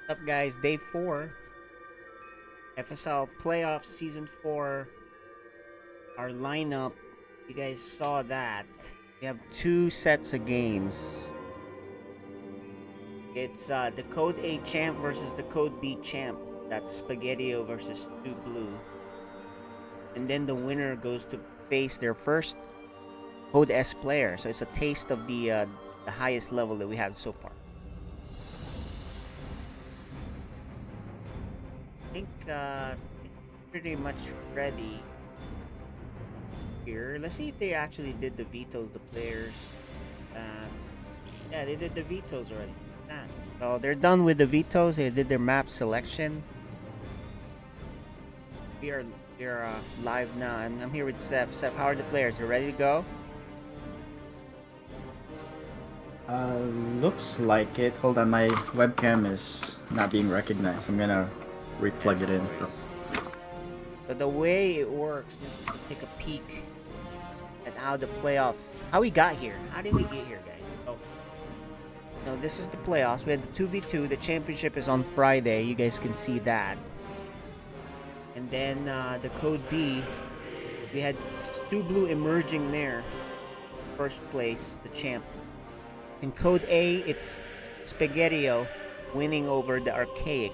What's up, guys? Day 4, FSL Playoff Season 4. Our lineup, you guys saw that. We have two sets of games. It's the Code A champ versus the Code B champ. That's Spaghettio versus Stu Blue. And then the winner goes to face their first Code S player. So it's a taste of the highest level that we have so far. I think pretty much ready here. Let's see if they actually did the vetoes, the players. Uh, yeah, they did the vetoes already. Yeah. So they're done with the vetoes. They did their map selection. We are live now. I'm here with Seth. Seth, how are the players? You ready to go? Looks like it. Hold on, my webcam is not being recognized. I'm gonna replug Yeah, it no in. worries. So the way it works, let's take a peek at how the playoff, how we got here. How did we get here, guys? Oh, no, this is the playoffs. We had the 2v2. The championship is on Friday. You guys can see that. And then the Code B, we had Stu Blue emerging there, first place, the champ. In Code A, it's Spaghettio winning over the Archaic.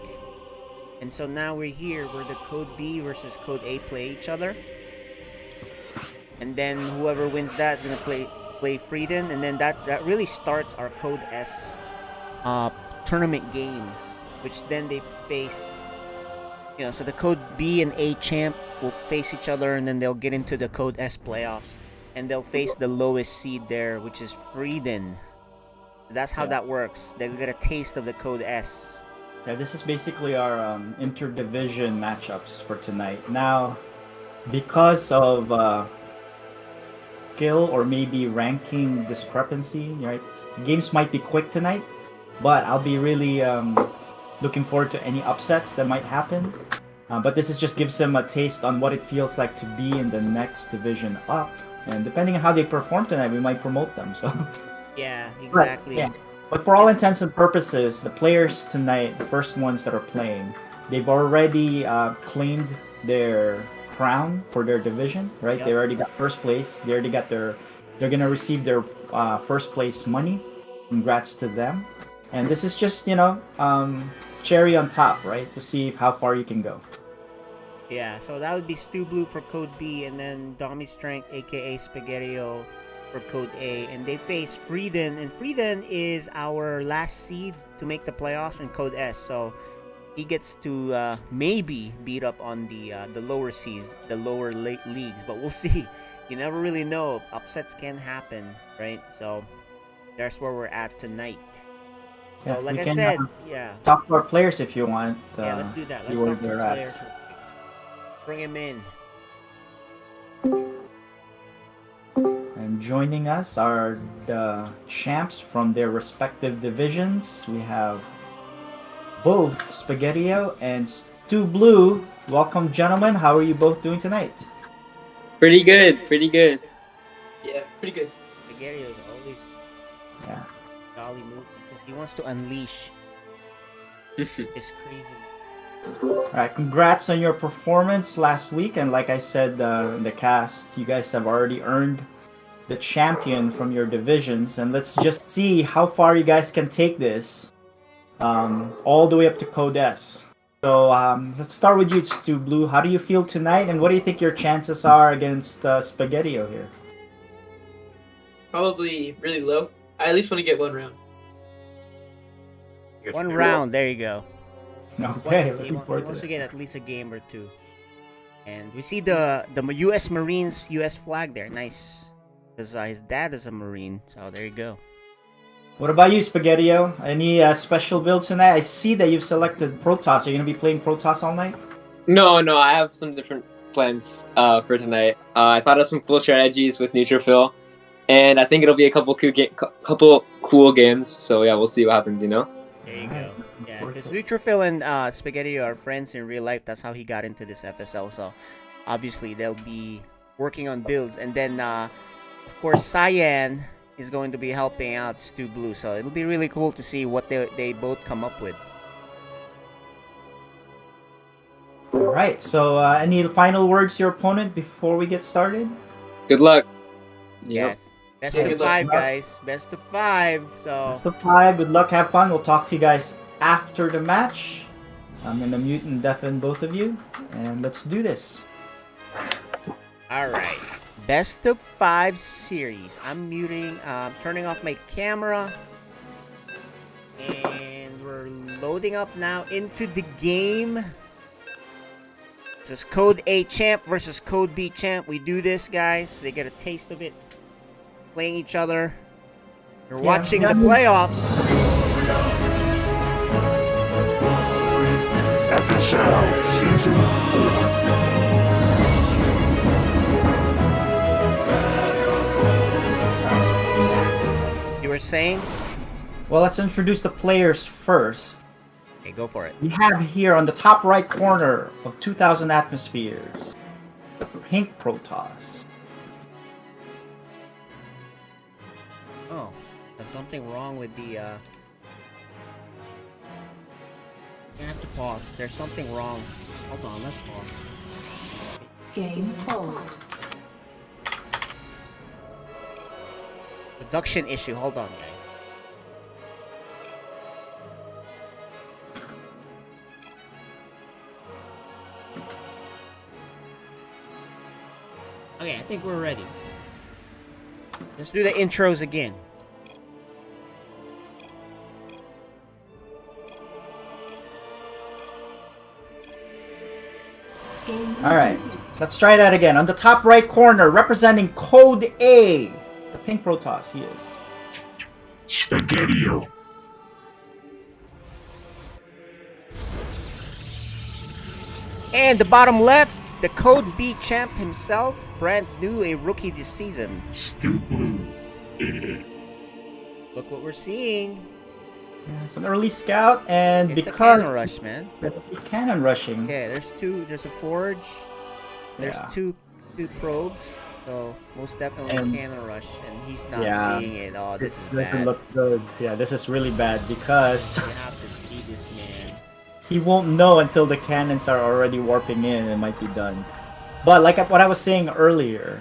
And so now we're here where the Code B versus Code A play each other. And then whoever wins that is gonna play Frieden, and then that really starts our Code S tournament games, which then they face. So the Code B and A champ will face each other, and then they'll get into the Code S playoffs, and they'll face the lowest seed there, which is Frieden. That's how that works. They'll get a taste of the Code S. Yeah, this is basically our interdivision matchups for tonight. Now, because of skill or maybe ranking discrepancy, right? Games might be quick tonight, but I'll be really looking forward to any upsets that might happen. But this is just gives them a taste on what it feels like to be in the next division up. And depending on how they perform tonight, we might promote them. So Yeah, exactly. yeah. But for all intents and purposes, the players tonight, the first ones that are playing, they've already claimed their crown for their division, right? Yep. They already got first place. They already got they're gonna receive their first place money. Congrats to them. And this is just cherry on top, right? To see how far you can go. Yeah, so that would be Stu Blue for Code B, and then Domi Strength, aka Spaghettio, for Code A. And they face Frieden, and Frieden is our last seed to make the playoffs in Code S. So he gets to maybe beat up on the lower seeds, the lower leagues, but we'll see. You never really know. Upsets can happen, right? So that's where we're at tonight. Yeah, So like we I can said, yeah. talk to our players if you want. Yeah, let's do that. see Let's where talk to the they're at. players. Bring him in. And joining us are the champs from their respective divisions. We have both Spaghettio and Stu Blue. Welcome, gentlemen. How are you both doing tonight? Pretty good, pretty good. Yeah, pretty good. Spaghettio is always Yeah. jolly move because he wants to unleash his crazy. All right. Congrats on your performance last week. And like I said in the cast, you guys have already earned the champion from your divisions. And let's just see how far you guys can take this, all the way up to Code S. So let's start with you, Stu Blue. How do you feel tonight, and what do you think your chances are against Spaghettio here? Probably really low. I at least want to get one round. One round, there you go. Okay, He looking forward wants to to that. get at least a game or two. And we see the U.S. Marines U.S. flag there. Nice. Because his dad is a Marine. So there you go. What about you, Spaghettio? Any special builds tonight? I see that you've selected Protoss. Are you going to be playing Protoss all night? No, I have some different plans for tonight. I thought of some cool strategies with Neutrophil, and I think it'll be a couple cool games. So yeah, we'll see what happens. There you Alright, go. looking Yeah, forward because to it. Neutrophil and Spaghetti are friends in real life. That's how he got into this FSL. So obviously they'll be working on builds. And then, of course, Cyan is going to be helping out Stu Blue. So it'll be really cool to see what they both come up with. right. So, any final words to your opponent before we get started? Good luck. Yes. Best Yeah, of good luck. 5, guys. Best of 5. So. Best of 5. Good luck. Have fun. We'll talk to you guys after the match. I'm gonna mute and deafen both of you, and let's do this. All right. Best of 5 series. I'm muting. Turning off my camera. And we're loading up now into the game. This is Code A Champ versus Code B Champ. We do this, guys. They get a taste of it. Playing each other. You're watching the playoffs. FSL Season 4. You were saying? Well, let's introduce the players first. Okay, go for it. We have here on the top right corner of 2000 Atmospheres, the Pink Protoss. Oh, there's something wrong with the, I have to pause. There's something wrong. Hold on, let's pause. Game paused. Production issue. Hold on, guys. Okay, I think we're ready. Let's do the intros again. Game Alright, resumed. let's try that again. On the top right corner, representing Code A, the Pink Protoss, he is. Spaghetti-O. And the bottom left, the Code B champ himself, brand new, a rookie this season. Stu Blue. Idiot. Look what we're seeing. Yeah, it's an early scout, and It's because a cannon rush, man. cannon rushing, Okay, there's a forge. There's Yeah. two probes. So most definitely And- cannon rush, and he's not Yeah. seeing it. Oh, this is doesn't bad. look good. Yeah, this is really bad because You have to see this, man. he won't know until the cannons are already warping in and it might be done. But like what I was saying earlier,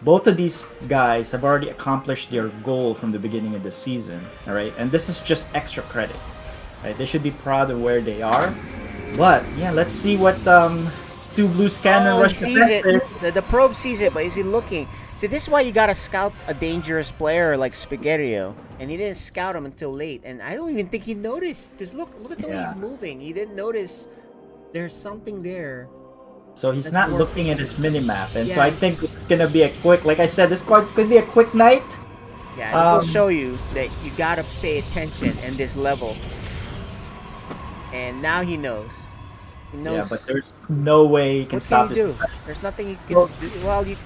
both of these guys have already accomplished their goal from the beginning of the season. All right, and this is just extra credit. Right, they should be proud of where they are. But yeah, let's see what Stu Blue's cannon Oh, he rush sees it. defense is. The probe sees it, but is he looking? See, this is why you gotta scout a dangerous player like Spaghetti-O. And he didn't scout him until late. And I don't even think he noticed. Because look at the way Yeah. he's moving. He didn't notice there's something there. So he's That's not more- looking at his minimap, and so Yeah. I think it's gonna be a quick. Like I said, this could be a quick night. Yeah, this will Um, show you that you gotta pay attention in this level. And now he knows. He knows. Yeah, but there's no way he can what stop can you this. do? There's nothing you can Well, do. Well, he's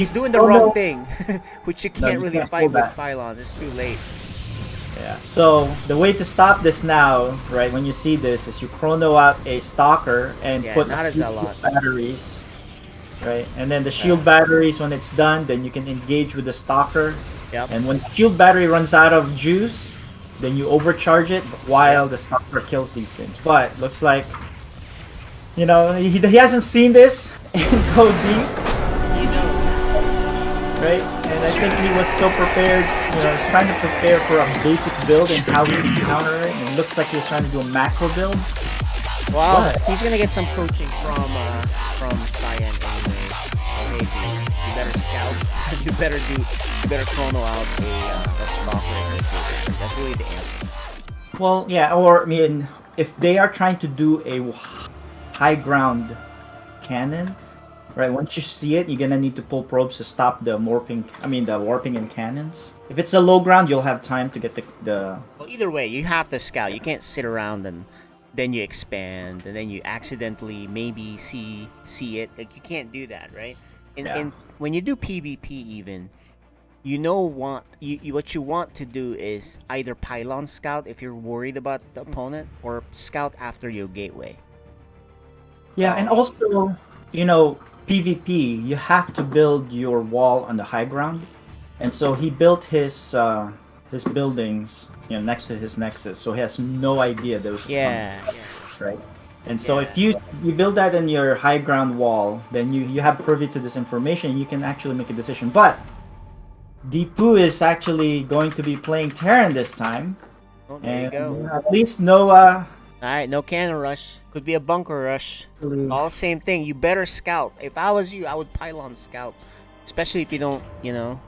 you doing the don't wrong know- thing, which you No, can't you really can't fight pull with that. pylon. It's too late. Yeah. So the way to stop this now, right? When you see this, is you chrono out a stalker and Yeah, put not a a few Zealot. batteries, right? And then the shield batteries, when it's done, then you can engage with the stalker. Yep. And when the shield battery runs out of juice, then you overcharge it while the stalker kills these things. But looks like, you know, he hasn't seen this in Code B. You know. Right? And I think he was so prepared, you know, he's trying to prepare for a basic build and how he would counter it. And it looks like he was trying to do a macro build. Well, But- he's gonna get some coaching from Cyan anyway. So hey, dude, you better scout. you better chrono out a stalker. That's really the answer. Well, yeah, or I mean, if they are trying to do a high ground cannon, right? Once you see it, you're gonna need to pull probes to stop the warping. I mean, the warping in cannons. If it's a low ground, you'll have time to get the Well, either way, you have to scout. You can't sit around and then you expand and then you accidentally maybe see it. Like, you can't do that, right? And when you do PvP, even, you know what you want to do is either pylon scout if you're worried about the opponent, or scout after your gateway. Yeah, and also, you know, PvP, you have to build your wall on the high ground. And so he built his buildings, you know, next to his nexus. So he has no idea there was a Yeah. right? And so if Yeah. you build that in your high ground wall, then you have privy to this information. You can actually make a decision. But Deepu is actually going to be playing Terran this time, Oh, there you and go. at least no Alright, no cannon rush. Could be a bunker rush. All same thing. You better scout. If I was you, I would pylon scout. Especially if you don't, you know,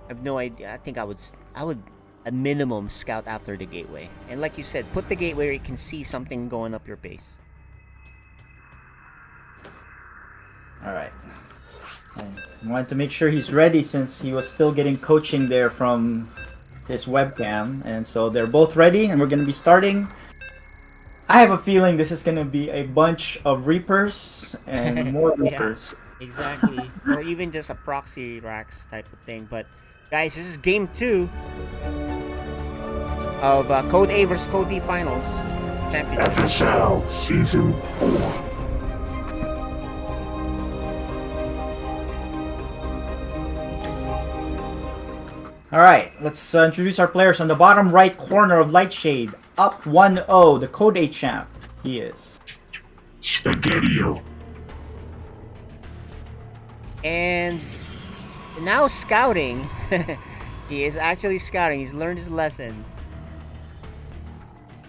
I have no idea. I think I would at minimum scout after the gateway. And like you said, put the gateway where you can see something going up your base. All right. I wanted to make sure he's ready since he was still getting coaching there from his webcam, and so they're both ready, and we're gonna be starting. I have a feeling this is gonna be a bunch of Reapers and more Yeah. Reapers. Exactly. Or even just a proxy racks type of thing. But guys, this is game 2 of Code A vs Code D finals championship. FSL Season 4. All right, let's introduce our players. On the bottom right corner of Lightshade, up 1-0, the Code 8 champ. He is. Spaghetti-O. And now scouting. He is actually scouting. He's learned his lesson.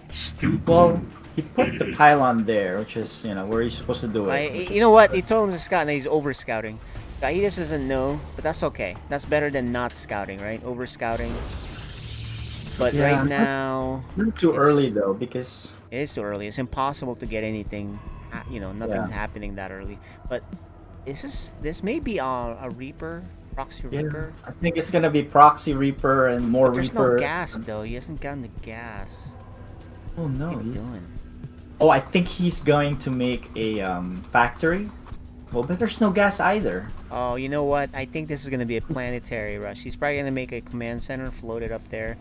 Stupid. Well, he put the pylon there, which is, you know, where he's supposed to do it. You know what? He told him to scout and he's over scouting. He just doesn't know, but that's okay. That's better than not scouting, right? Over scouting. But Yeah. right now, Not too early though, because it is too early. It's impossible to get anything. You know, nothing's happening that early. But this may be a Reaper, proxy Reaper. I think it's gonna be Proxy Reaper and more But there's Reaper. no gas though. He hasn't gotten the gas. Oh no, What are you he's... doing? Oh, I think he's going to make a factory. Well, but there's no gas either. Oh, you know what? I think this is gonna be a planetary rush. He's probably gonna make a command center, float it up there,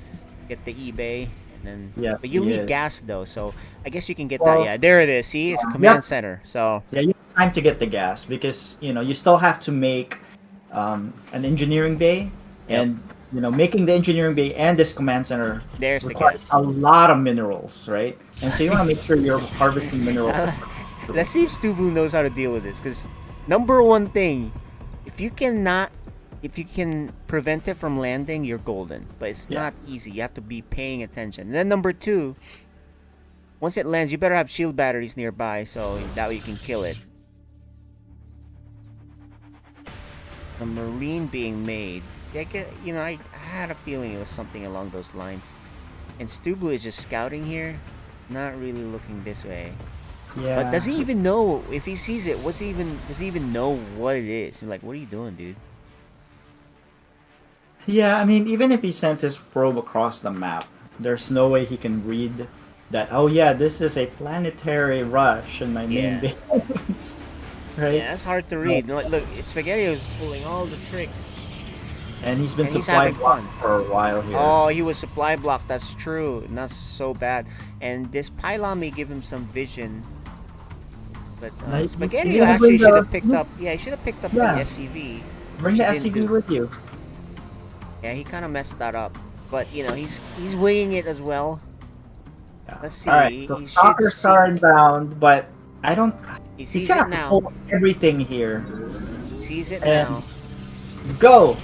get the eBay, and then. Yes, But you'll he need is. gas though, so I guess you can get Well, that. Yeah, there it is. See, it's a command yeah. center. So Yeah, you have time to get the gas because you know you still have to make an engineering bay, and you know making the engineering bay and this command center there's the requires gas. a lot of minerals, right? And so you want to make sure you're harvesting minerals. Let's see if Stu Blue knows how to deal with this. Because number one thing, if you can prevent it from landing, you're golden. But it's Yeah. not easy. You have to be paying attention. And then number 2, once it lands, you better have shield batteries nearby so that way you can kill it. A marine being made. See, I had a feeling it was something along those lines. And Stu Blue is just scouting here, not really looking this way. Yeah. But does he even know if he sees it? Does he even know what it is? Like, what are you doing, dude? Yeah, I mean, even if he sent his probe across the map, there's no way he can read that. Oh yeah, this is a planetary rush in my main Yeah. base, right? Yeah, that's hard to read. Look, Spaghetti is pulling all the tricks. And he's been And he's supply having blocked fun. for a while here. Oh, he was supply blocked. That's true. And that's so bad. And this pylon may give him some vision. But He's Spaghetti gonna actually bring should the- have picked up. Yeah, he should have picked up Yeah. the SCV. Bring the which he didn't SCV do. with you. Yeah, he kind of messed that up. But you know, he's winging it as well. Yeah. Let's see. All right, so He should Stalker see- Star inbound, but I don't. He He's sees gonna it have to now. pull everything here. He sees it And- now. Go.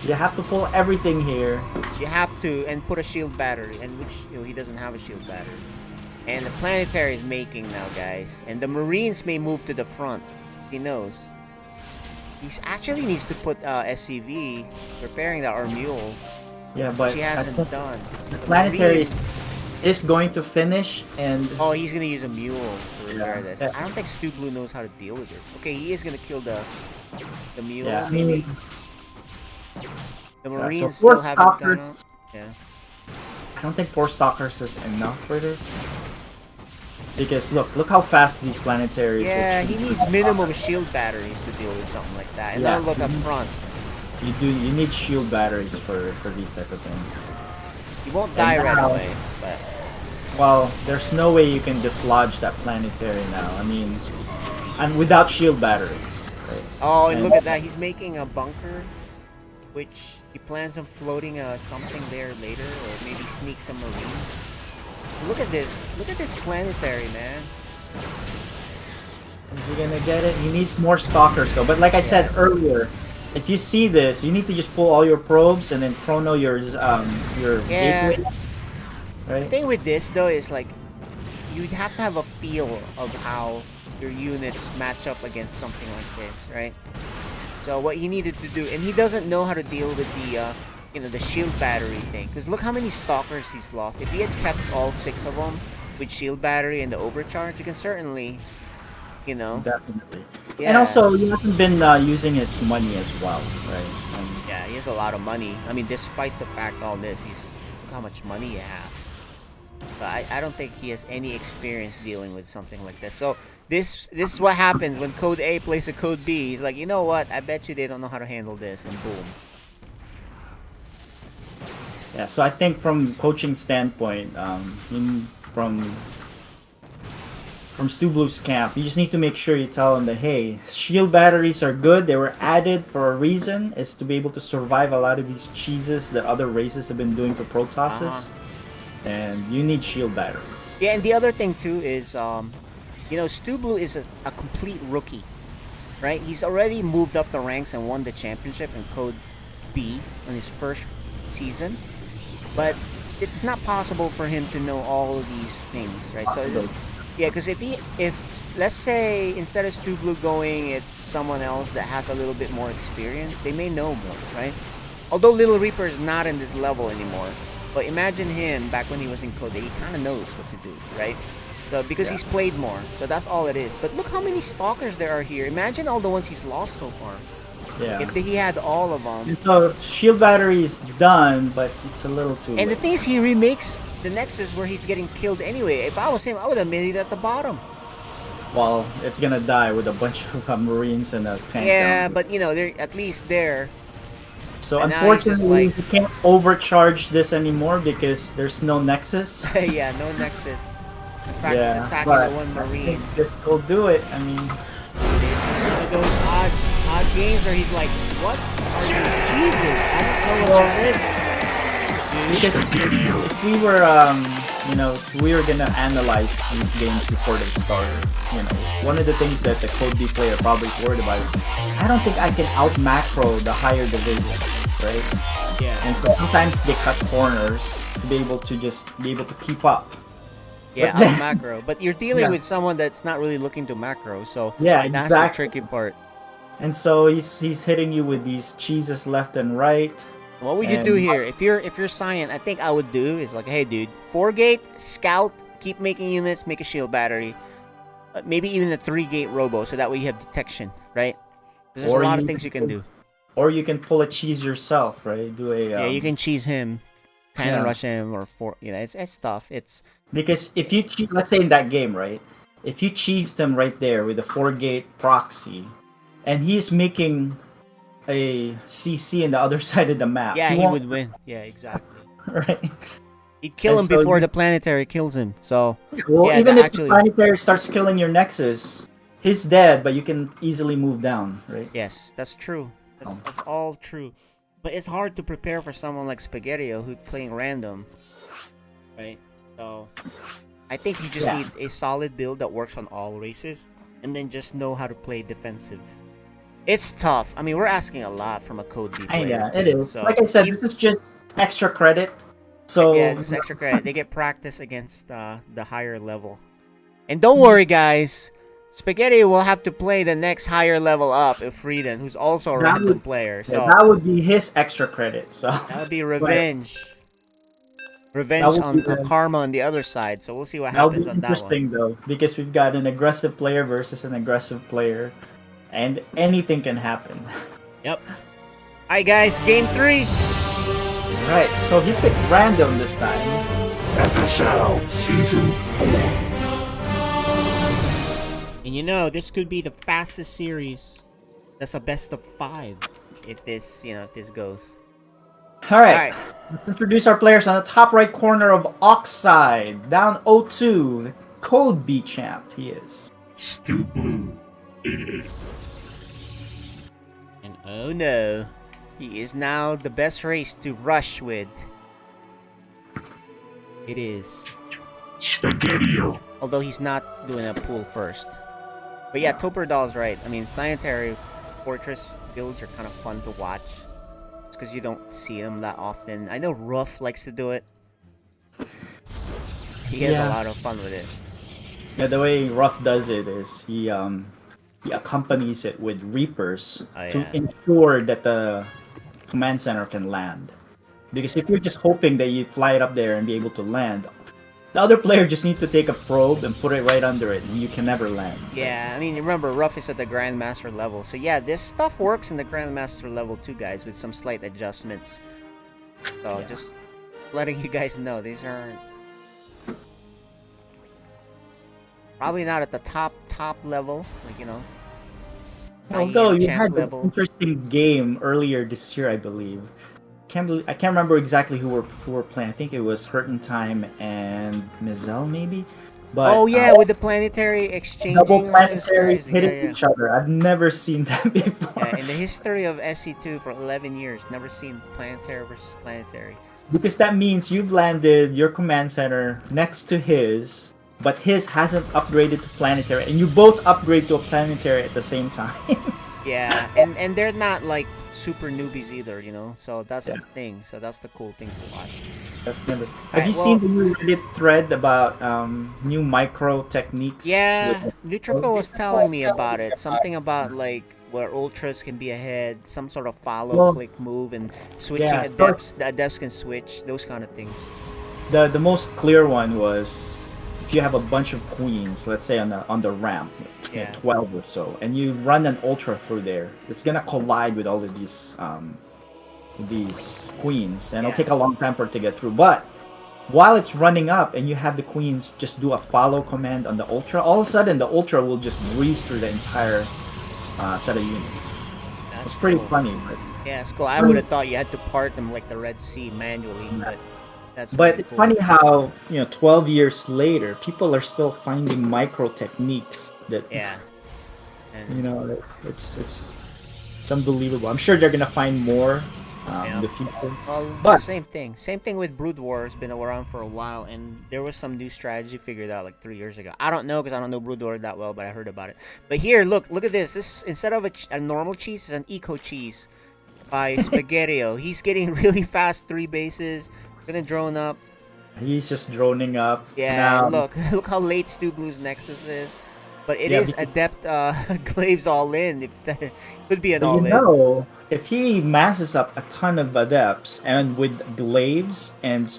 You have to pull everything here. You have to, and put a shield battery, and which he doesn't have a shield battery. And the planetary is making now, guys. And the Marines may move to the front. He knows. He actually needs to put SCV preparing our mules, Yeah, which but he I hasn't think done. the planetary Marines- is going to finish, and Oh, he's gonna use a mule to repair Yeah. this. Yeah. I don't think Stu Blue knows how to deal with this. Okay, he is gonna kill the mule. yeah, I Maybe mean, the so Marines four still haven't gone out. stalkers. Yeah. I don't think 4 stalkers is enough for this. Because look how fast these planetaries. Yeah, will he shoot. needs minimum shield batteries to deal with something like that. And Yeah. now look up front. You need shield batteries for these type of things. He won't die right now- away, but Well, there's no way you can dislodge that planetary now. I mean, and without shield batteries. Right? oh, and look at that. He's making a bunker, which he plans on floating something there later, or maybe sneak some marines. Look at this. Look at this planetary, man. Is he gonna get it? He needs more stalkers though. But like I said earlier, if you see this, you need to just pull all your probes and then chrono your Yeah. gateway. The Right? thing with this though is like you'd have to have a feel of how your units match up against something like this, right? So what he needed to do, and he doesn't know how to deal with the the shield battery thing. Because look how many stalkers he's lost. If he had kept all 6 of them with shield battery and the overcharge, you can certainly, Definitely. Yeah. And also, he hasn't been using his money as well, right? Yeah, he has a lot of money. I mean, despite the fact all this, look how much money he has. But I don't think he has any experience dealing with something like this. So this is what happens when Code A plays a Code B. He's like, you know what? I bet you they don't know how to handle this, and boom. Yeah, so I think from coaching standpoint, from Stu Blue's camp, you just need to make sure you tell him that, hey, shield batteries are good. They were added for a reason, is to be able to survive a lot of these cheeses that other races have been doing to Protosses. And you need shield batteries. Yeah, and the other thing too is, Stu Blue is a complete rookie, right? He's already moved up the ranks and won the championship in Code B on his first season, but it's not possible for him to know all of these things, right? So, yeah, because if let's say instead of Stu Blue going, it's someone else that has a little bit more experience, they may know more, right? Although Little Reaper is not in this level anymore. But imagine him back when he was in Code A, he kind of knows what to do, right? So, because he's played more, so that's all it is. But look how many stalkers there are here. Imagine all the ones he's lost so far. Yeah. If he had all of them. And so shield battery is done, but it's a little too And late. the thing is, he remakes the Nexus where he's getting killed anyway. If I was him, I would have made it at the bottom. Well, it's gonna die with a bunch of Marines and a tank. Yeah, down. but they're at least there. So and now he's just unfortunately, like- you can't overcharge this anymore because there's no Nexus. Yeah, no Nexus. In fact, he's attacking but the one I Marine. think this will do it. I mean, One of those odd games where he's like, what are these cheeses? I don't know what this is. because if we were, if we were gonna analyze these games before they started, one of the things that the Code B player probably is worried about is, I don't think I can out macro the higher division, right? Yeah. And so sometimes they cut corners to be able to keep up. Yeah, But then- out macro. But you're dealing Yeah. with someone that's not really looking to macro, so Yeah, that's exactly. the tricky part. And so he's hitting you with these cheeses left and right. What would you do here? If you're Cyan, I think I would do is like, hey dude, 4-gate, scout, keep making units, make a shield battery. Maybe even a 3-gate robo, so that way you have detection, right? 'Cause there's Or a lot you of things you can do. Or you can pull a cheese yourself, right? Do a Yeah, you can cheese him, kind of yeah. rush him, or it's tough. It's because if you let's say in that game, right? If you cheese them right there with a 4-gate proxy, and he's making a CC in the other side of the map, yeah, he won't- would win. Yeah, exactly. right? He'd kill And him so before you- the planetary kills him. So Well, yeah, even if actually, the planetary starts killing your Nexus, he's dead, but you can easily move down, right? yes, that's true. That's all true. But it's hard to prepare for someone like Spaghettio who's playing random, right? So I think you just Yeah. need a solid build that works on all races, and then just know how to play defensive. It's tough. I mean, we're asking a lot from a Code B player. Yeah, it too, is. so Like I said, even- this is just extra credit. So yeah, it's extra credit. They get practice against the higher level. And don't worry, guys. Spaghetti will have to play the next higher level up of Frieden, who's also a That random would- player. So that would be his extra credit. So that would be revenge. That Revenge would on, be the- Karma on the other side. So we'll see what that'll be happens on that one. interesting though, because we've got an aggressive player versus an aggressive player, and anything can happen. Yep. Alright, guys, game 3. Right, so he picked random this time. FSL Season 4. And this could be the fastest series. That's a best of 5 if this goes. All right, Alright. let's introduce our players on the top right corner of Oxide, down 0-2, the Code B champ. He is. Stu Blue 88. And oh no, he is now the best race to rush with. It is Spaghetti-O. Although he's not doing a pool first. But yeah, Toperdal's right. I mean, planetary fortress builds are kind of fun to watch. It's because you don't see them that often. I know Ruff likes to do it. He has a lot of fun with it. Yeah, the way Ruff does it is he accompanies it with Reapers to ensure that the command center can land. Because if you're just hoping that you fly it up there and be able to land, the other player just needs to take a probe and put it right under it, and you can never land. Yeah, I mean, remember, Ruff is at the Grandmaster level. So yeah, this stuff works in the Grandmaster level too, guys, with some slight adjustments. So just letting you guys know, these aren't... Probably not at the top level, like, you know. Although you champ had an interesting game earlier this year, I believe. I can't remember exactly who were playing. I think it was Hurt in Time and Mizel, maybe. But oh yeah, with the planetary exchanging, double planetary hitting each other. I've never seen that before. Yeah, in the history of SC2 for 11 years, never seen planetary versus planetary. Because that means you've landed your command center next to his, but his hasn't upgraded to planetary, and you both upgrade to a planetary at the same time. Yeah, and they're not like super newbies either, you know. So that's the thing. So that's the cool thing to watch. Definitely. Have you seen the new Reddit thread about new micro techniques? Yeah, Neutrophil was telling me about it. Something about like where ultras can be ahead, some sort of follow click move, and switching adepts. The adepts can switch, those kind of things. The most clear one was if you have a bunch of queens, let's say on the ramp, you know, 12 or so, and you run an ultra through there, it's gonna collide with all of these queens, and it'll take a long time for it to get through. But while it's running up and you have the queens just do a follow command on the ultra, all of a sudden the ultra will just breeze through the entire set of units. It's pretty funny. But yeah, it's cool. I would have thought you had to part them like the Red Sea manually, but that's but really it's cool. funny how 12 years later people are still finding micro techniques that and it's unbelievable. I'm sure they're gonna find more in the future. Well, but same thing with Brood War. Has been around for a while, and there was some new strategy figured out like 3 years ago. I don't know because I don't know Brood War that well, but I heard about it. But here, look at this. This instead of a normal cheese, is an eco cheese by Spaghetti-O. He's getting really fast 3 bases. Gonna drone up. He's just droning up. Yeah, look how late Stu Blue's Nexus is. But it is Adept Glaives all in. If that could be an all in. If he masses up a ton of adepts and with Glaives and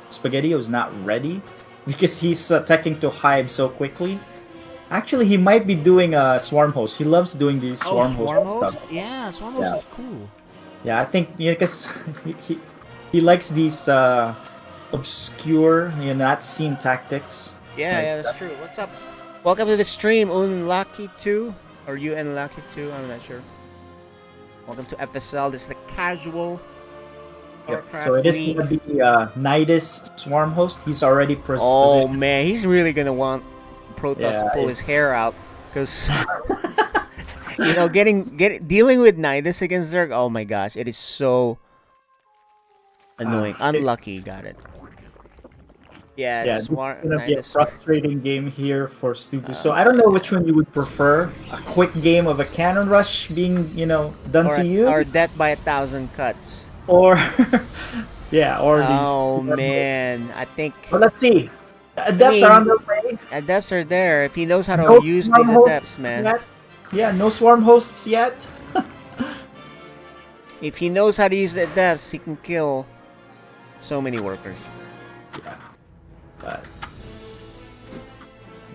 Spaghetti-O is not ready because he's attacking to Hive so quickly. Actually, he might be doing a Swarm Host. He loves doing these Swarm Host stuff. Yeah, Swarm Host is cool. Yeah, I think because he likes these obscure, not seen tactics. Yeah, that's true. What's up? Welcome to the stream, Unlucky2. Or you Unlucky2, I'm not sure. Welcome to FSL. This is the casual StarCraft so it is League. going to be Nidus Swarm Host. He's already Oh man, he's really going to want Protoss to pull his hair out. Because, dealing with Nidus against Zerg, oh my gosh, it is so annoying. Unlucky, got it. Yeah, this is gonna be a frustrating game here for Stubu. So I don't know which one you would prefer: a quick game of a cannon rush being, done to you, or death by 1,000 cuts, or these. Oh man, I think. Well, let's see. The adepts are on their way. Adepts are there if he knows how to use these adepts, man. Yet. Yeah, no swarm hosts yet. If he knows how to use the adepts, he can kill so many workers. Yeah. But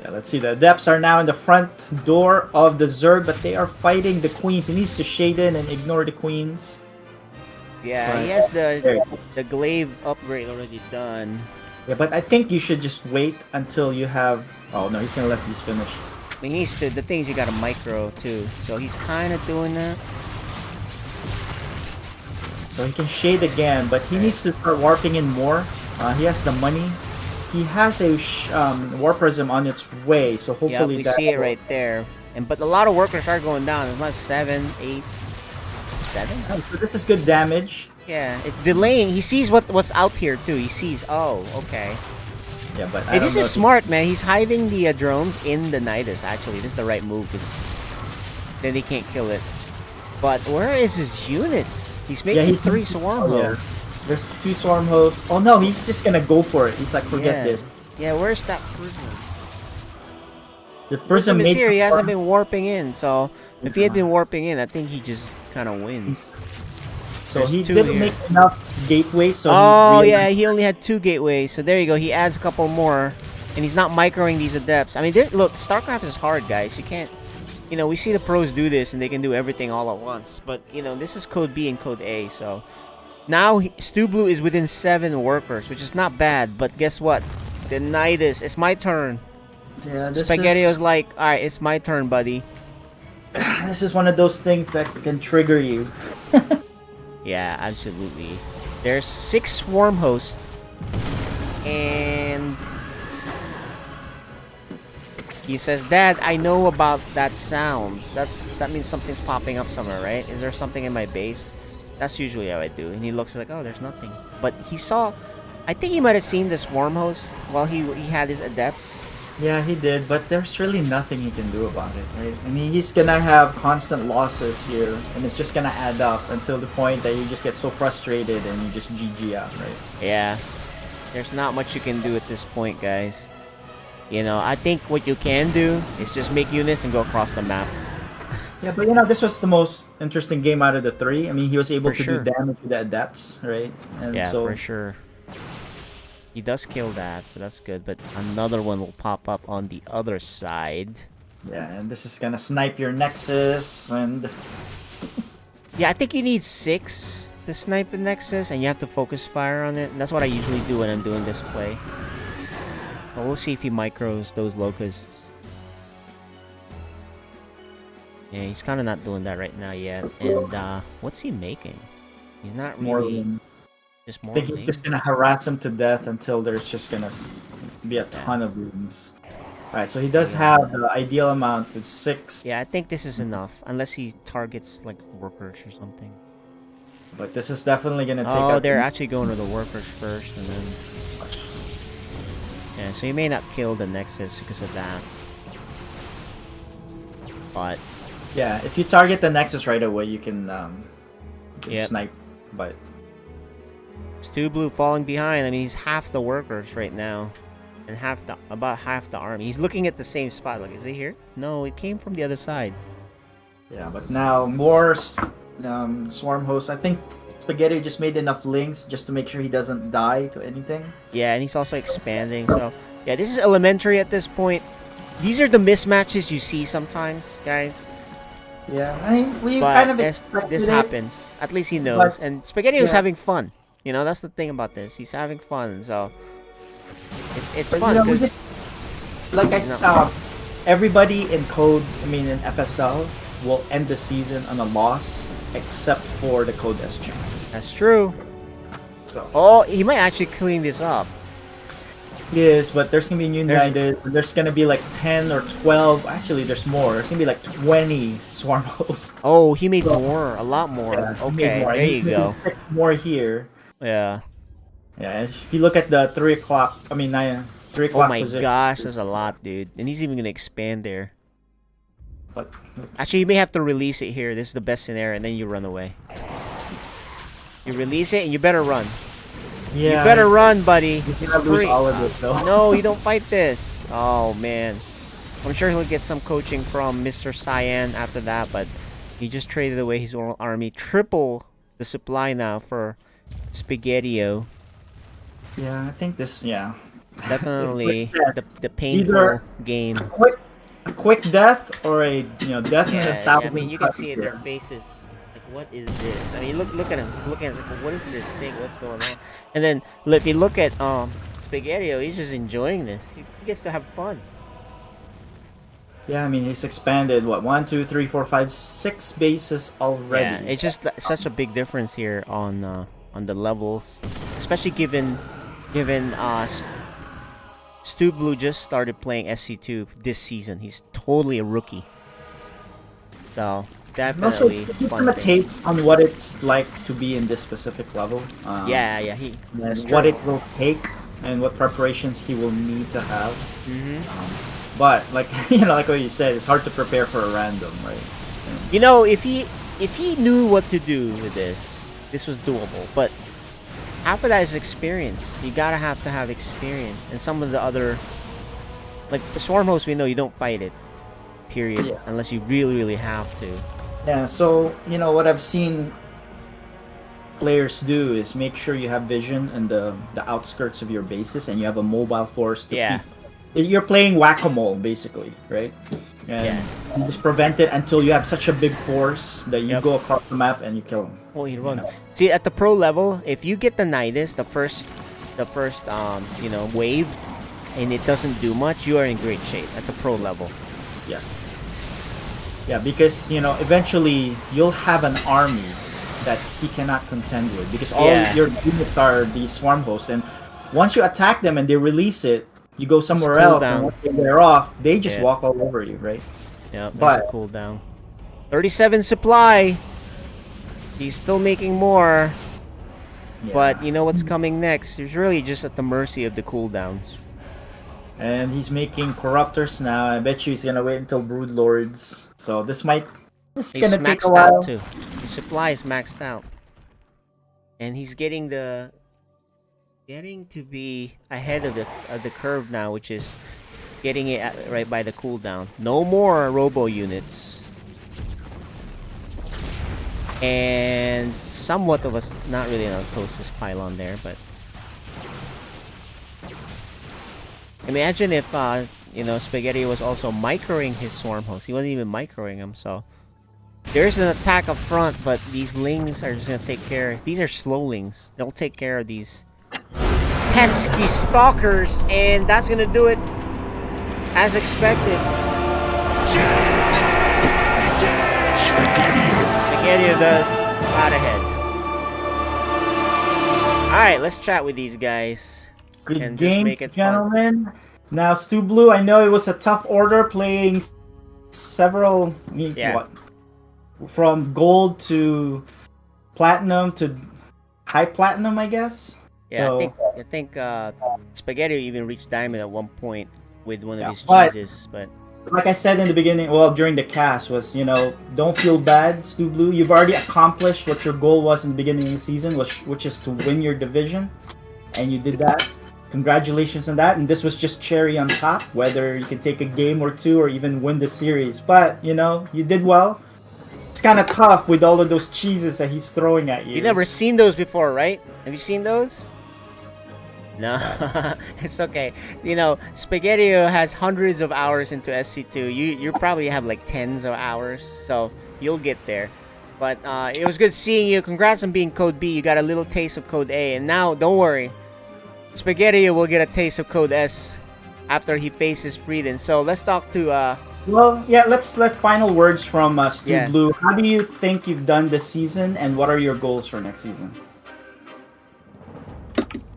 let's see. The adepts are now in the front door of the Zerg, but they are fighting the queens. He needs to shade in and ignore the queens. Yeah, he has the glaive upgrade already done. Yeah, but I think you should just wait until you have... Oh no, he's gonna let these finish. He needs to. The thing is, you got a micro too, so he's kind of doing that. So he can shade again, but he needs to start warping in more. He has the money. He has a Warp Prism on its way, so hopefully we see it right there. But a lot of workers are going down. It's not 7, 8, 7. So this is good damage. Yeah, it's delaying. He sees what's out here too. He sees. Oh, okay. Yeah, but Hey, this is smart, man. He's hiding the drones in the Nidus, actually. This is the right move, because then they can't kill it. But where is his units? He's making he's 3 swarm hosts. There's 2 swarm hosts. Oh no, he's just gonna go for it. He's like, forget this. Yeah, where's that prism? The person Prism is made here. He hasn't swarm- been warping in, so if he had been warping in, I think he just kind of wins. So There's he 2 didn't here. make enough gateways, so Oh, he yeah, he only had 2 gateways. So there you go. He adds a couple more, and he's not microing these adepts. I mean, look, StarCraft is hard, guys. You can't, you know, we see the pros do this, and they can do everything all at once. But, you know, this is code B and code A, so now Stu Blue is within 7 workers, which is not bad. But guess what? The Nidus, it's my turn. Yeah, this Spaghettio's like, all right, it's my turn, buddy. This is one of those things that can trigger you. Yeah, absolutely. There's 6 swarm hosts, and he says, "Dad, I know about that sound. That means something's popping up somewhere, right? Is there something in my base?" That's usually how I do. And he looks like, "Oh, there's nothing." But he saw, I think he might have seen the swarm host while he had his adepts. Yeah, he did, but there's really nothing he can do about it, right? I mean, he's gonna have constant losses here, and it's just gonna add up until the point that you just get so frustrated and you just GG out, right? Yeah, there's not much you can do at this point, guys. You know, I think what you can do is just make units and go across the map. Yeah, but you know, this was the most interesting game out of the 3. I mean, he was able For to sure. do damage to the adepts, right? And Yeah, so, for sure. He does kill that, so that's good. But another one will pop up on the other side. yeah, and this is gonna snipe your Nexus, and Yeah, I think you need 6 to snipe the Nexus, and you have to focus fire on it. And that's what I usually do when I'm doing this play. But we'll see if he micros those locusts. Yeah, he's kind of not doing that right now yet. And what's he making? He's not more really wins. just I more. think he's wings. just gonna harass him to death until there's just gonna be a ton of rooms. Alright, so he does have the ideal amount with 6, Yeah, I think this is enough, unless he targets like workers or something. but this is definitely gonna take Oh, out they're actually going to the workers first, and then yeah. So you may not kill the Nexus because of that, but yeah, if you target the Nexus right away, you can Yep. snipe, but Stu Blue falling behind. I mean, he's half the workers right now, and about half the army. He's looking at the same spot. Like, is he here? No, it came from the other side. yeah, but now more swarm hosts. I think Spaghetti just made enough links just to make sure he doesn't die to anything. Yeah, and he's also expanding. So yeah, this is elementary at this point. These are the mismatches you see sometimes, guys. Yeah, I mean, we But kind of this expected it. happens. At least he knows. But- And Spaghetti was yeah. having fun. You know, that's the thing about this. He's having fun, so it's But, fun you know, we because just- like I saw, everybody in code, I mean in FSL, will end the season on a loss except for the code S champ. that's true. So Oh, he might actually clean this up. yes, but there's gonna be new There's- United. There's gonna be like 10 or 12. Actually, there's more. There's gonna be like 20 swarm hosts. Oh, he made more, a lot more. Yeah, he made Okay, more. there And you he's go. making 6 more here. Yeah. Yeah, and if you look at the 3 o'clock, I mean 3 Oh o'clock my position. gosh, that's a lot, dude. And he's even gonna expand there. But Actually, you may have to release it here. This is the best scenario, and then you run away. You release it, and you better run. yeah, You better run, buddy. He's It's gonna lose free. all of it though. No, you don't fight this. Oh, man. I'm sure he'll get some coaching from Mr. Cyan after that, but he just traded away his own army. Triple the supply now for Spaghettio. Yeah, I think this. Yeah, Definitely Like the painful Either- game. a quick death or a death in a Yeah, thousand. I mean, you can cuts see in their here. faces. Like, what is this? I mean, look at him. He's looking at it. Like, what is this thing? What's going on? And then, if you look at Spaghettio, he's just enjoying this. He gets to have fun. Yeah, I mean he's expanded what 1, 2, 3, 4, 5, 6 bases already. Yeah, it's just such a big difference here on the levels, especially given Stu Blue just started playing SC2 this season. He's totally a rookie. So And also, definitely it gives fun him a thing. taste on what it's like to be in this specific level. Yeah, And that's what true. it will take and what preparations he will need to have. Mm-hmm. But like like what you said, it's hard to prepare for a random, right? You know, if he knew what to do with this was doable. But half of that is experience. You gotta have to have experience. And some of the other, like the swarm host, we know you don't fight it. Period. Yeah. Unless you really have to. Yeah. So what I've seen players do is make sure you have vision in the outskirts of your bases, and you have a mobile force to Yeah. keep. You're playing whack-a-mole basically, right? And you just prevent it until you have such a big force that you Yep. go across the map and you kill them. Oh, you run. See, at the pro level, if you get the Nidus, the first wave, and it doesn't do much, you are in great shape at the pro level. Yes. Yeah, because eventually you'll have an army that he cannot contend with, because all Yeah. your units are these swarm hosts, and once you attack them and they release it, you go somewhere cool else, down. and once they wear off, they just Yeah. walk all over you, right? Yeah, But- there's a cooldown. 37 supply. He's still making more, Yeah. but you know what's coming next? He's really just at the mercy of the cooldowns. And he's making corruptors now. I bet you he's gonna wait until brood lords. So this He's gonna take a maxed while. out too. His supply is maxed out, and he's getting to be ahead of the curve now, which is getting it right by the cooldown. No more robo units, and somewhat of us not really on closest pylon there, but imagine if Spaghetti was also microing his swarm host. He wasn't even microing him, so there's an attack up front, but these lings are just gonna take care. These are slow lings. They'll take care of these pesky stalkers, and that's gonna do it as expected. Spaghetti does out ahead. Alright, let's chat with these guys. Good And just game, make it fun. gentlemen. Now, Stu Blue, I know it was a tough order playing several. Yeah. What? From gold to platinum to high platinum, I guess. Yeah, So- I think Spaghetti even reached diamond at one point with one of Yeah, his but- cheeses, but Like I said in the beginning, well, during the cast, was don't feel bad, Stu Blue. You've already accomplished what your goal was in the beginning of the season, which is to win your division, and you did that. Congratulations on that. And this was just cherry on top. Whether you can take a game or two, or even win the series, but you did well. It's kind of tough with all of those cheeses that he's throwing at you. you've never seen those before, right? Have you seen those? No, it's okay. Spaghetti has hundreds of hours into SC2. You probably have like tens of hours, so you'll get there. But it was good seeing you. Congrats on being Code B. You got a little taste of Code A, and now don't worry, Spaghetti will get a taste of Code S after he faces Frieden. So let's talk to Well, yeah. Let's let final words from Stu Yeah. Blue. How do you think you've done this season, and what are your goals for next season?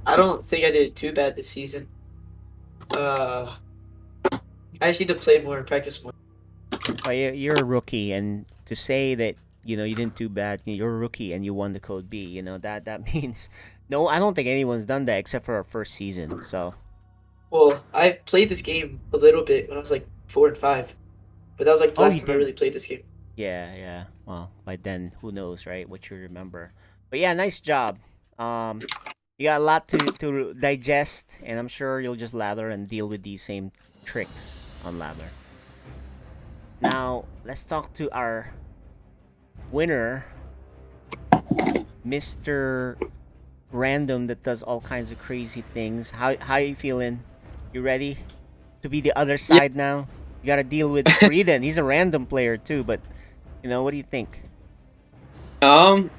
I don't think I did too bad this season. I just need to play more and practice more. Well, you're a rookie, and to say that you didn't do bad, you're a rookie and you won the Code B. That means no. I don't think anyone's done that except for our first season. So Well, I played this game a little bit when I was like 4 and 5, but that was like the Oh, last you time I did? really played this game. yeah. Well, by then, who knows, right? What you remember. But yeah, nice job. You got a lot to digest, and I'm sure you'll just lather and deal with these same tricks on lather. Now, let's talk to our winner, Mr. Random, that does all kinds of crazy things. How you feeling? You ready to be the other side now? You gotta deal with Frieden. He's a random player too, but what do you think? I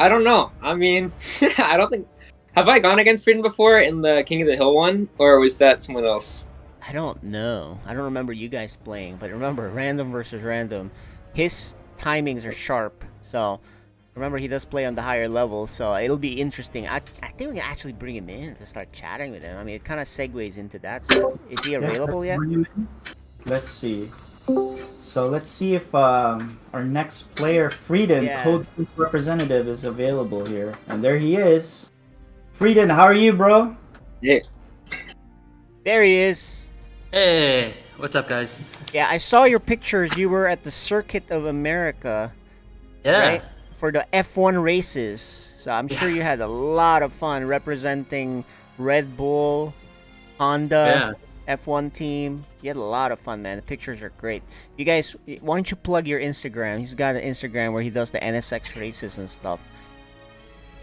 don't know. I mean, I don't think. Have I gone against Frieden before in the King of the Hill one, or was that someone else? I don't know. I don't remember you guys playing, but remember, random versus random. His timings are sharp, so remember he does play on the higher level, so it'll be interesting. I think we can actually bring him in to start chatting with him. I mean, it kind of segues into that stuff. Is he available yet? Let's see. So let's see if our next player, Frieden, Yeah. Code representative, is available here. And there he is. Frieden, how are you, bro? Yeah. There he is. Hey, what's up, guys? Yeah, I saw your pictures. You were at the Circuit of America, Yeah, right? For the F1 races. So I'm sure you had a lot of fun representing Red Bull, Honda, F1 team. You had a lot of fun, man. The pictures are great. You guys, why don't you plug your Instagram? He's got an Instagram where he does the NSX races and stuff.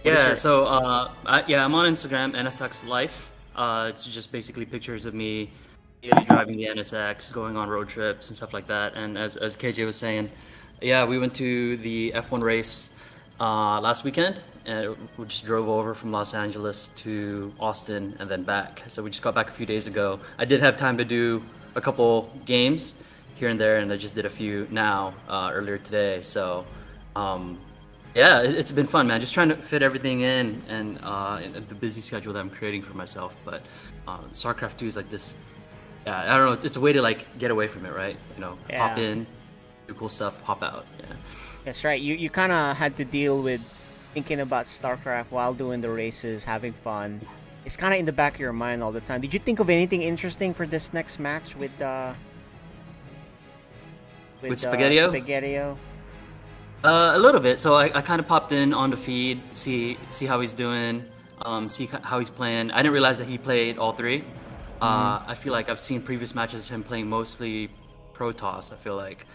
What is yeah. your- So, I'm on Instagram, NSX Life. It's just basically pictures of me daily driving the NSX, going on road trips and stuff like that. And as KJ was saying, yeah, we went to the F1 race last weekend, and we just drove over from Los Angeles to Austin and then back. So we just got back a few days ago. I did have time to do a couple games here and there, and I just did a few now earlier today. So. Yeah, it's been fun, man. Just trying to fit everything in the busy schedule that I'm creating for myself. But StarCraft 2 is like this. Yeah, I don't know. It's a way to like get away from it, right? You know, hop Yeah. in, do cool stuff, hop out. Yeah. That's right. You kind of had to deal with thinking about StarCraft while doing the races, having fun. It's kind of in the back of your mind all the time. Did you think of anything interesting for this next match with Spaghettio? Spaghettio? A little bit. So I kind of popped in on the feed, see how he's doing, see how he's playing. I didn't realize that he played all three. I feel like I've seen previous matches of him playing mostly Protoss. I feel like.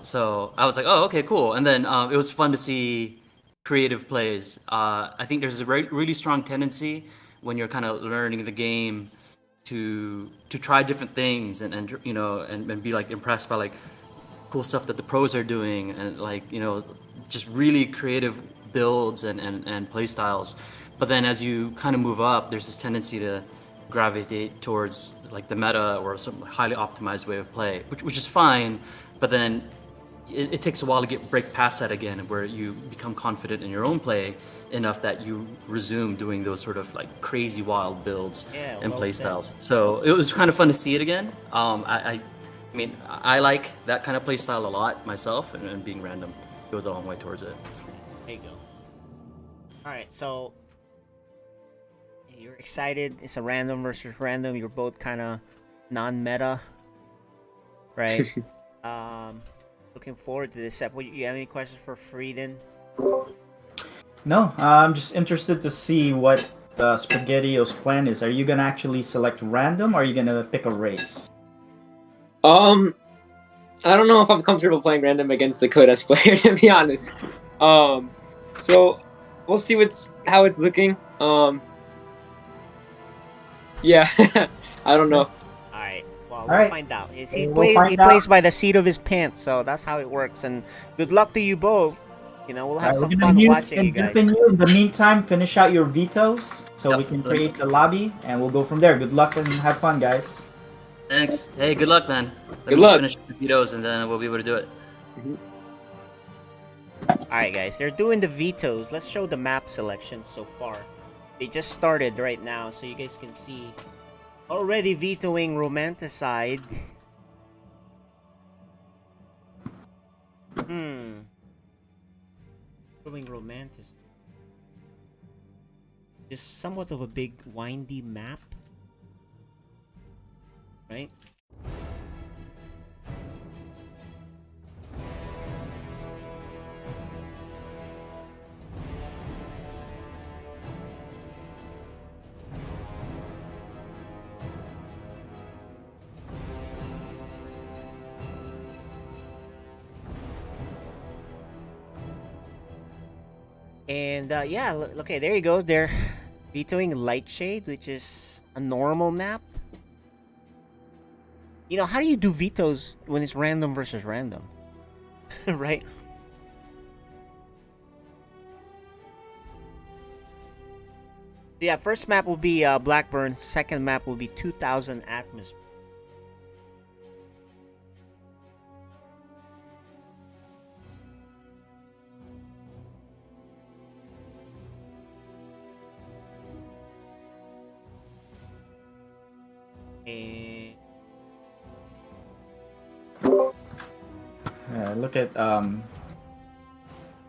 So I was like, oh, okay, cool. And then it was fun to see creative plays. I think there's a really strong tendency when you're kind of learning the game to try different things and you know and be like impressed by like cool stuff that the pros are doing and like you know just really creative builds and play styles. But then as you kind of move up, there's this tendency to gravitate towards like the meta or some highly optimized way of play, which is fine. But then it takes a while to break past that again, where you become confident in your own play enough that you resume doing those sort of like crazy wild builds and play styles. So it was kind of fun to see it again. I mean, I like that kind of play style a lot myself, and being random goes a long way towards it. There you go. All right, so you're excited. It's a random versus random. You're both kind of non-meta, right? Looking forward to this episode. You have any questions for Frieden? No, I'm just interested to see what Spaghettio's plan is. Are you gonna actually select random, or are you gonna pick a race? I don't know if I'm comfortable playing random against the Codex player, to be honest. So we'll see how it's looking. Yeah, I don't know. Alright, well, we'll Alright. find out. He We'll find plays out. by the seat of his pants, so that's how it works. And good luck to you both. You know, we'll have Alright, some we're gonna fun mute watching you and guys. continue. In the meantime, finish out your vetoes so we can create the lobby, and we'll go from there. Good luck and have fun, guys. Thanks. Hey, good luck, man. Good luck. Finish the videos and then we'll be able to do it. Alright, guys, they're doing the vetoes. Let's show the map selections so far. They just started right now, so you guys can see. Already vetoing Romanticide. Vetoing Romanticide. Just somewhat of a big, windy map. Right? And yeah, okay, there you go. They're vetoing Lightshade, which is a normal map. You know, how do you do vetoes when it's random versus random? Right? Yeah, first map will be Blackburn. Second map will be 2000 Atmosphere. And Look at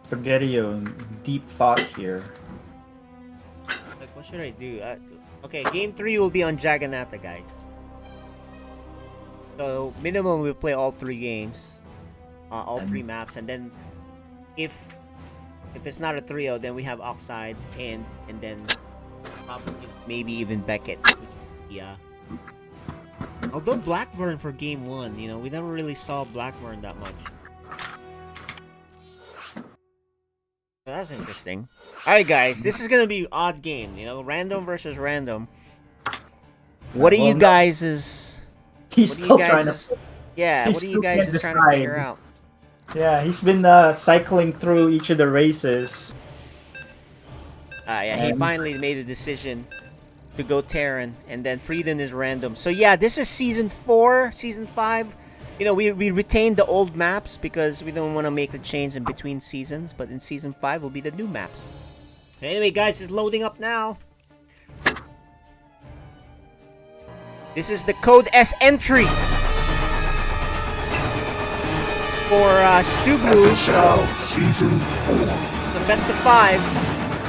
Spaghettio in deep thought here. like, what should I do? Okay, game 3 will be on Jagannatha, guys. So minimum we'll play all 3 games, all 3 maps, and then if it's not a trio, then we have Oxide and then probably maybe even Beckett. Yeah. Although Blackburn for game 1, you know, we never really saw Blackburn that much. So that's interesting. Alright guys, this is gonna be odd game, you know, random versus random. What are you guys is He's still trying to. Yeah, he what are you still guys can't is trying to decide. figure out? Yeah, he's been cycling through each of the races. Yeah, he finally made a decision to go Terran, and then Frieden is random. So yeah, this is season 4, season 5. You know, we retained the old maps because we don't want to make the change in between seasons, but in season 5 will be the new maps. Anyway, guys, it's loading up now. This is the Code S entry for Stu Blue. FSL Season 4. It's a best of 5.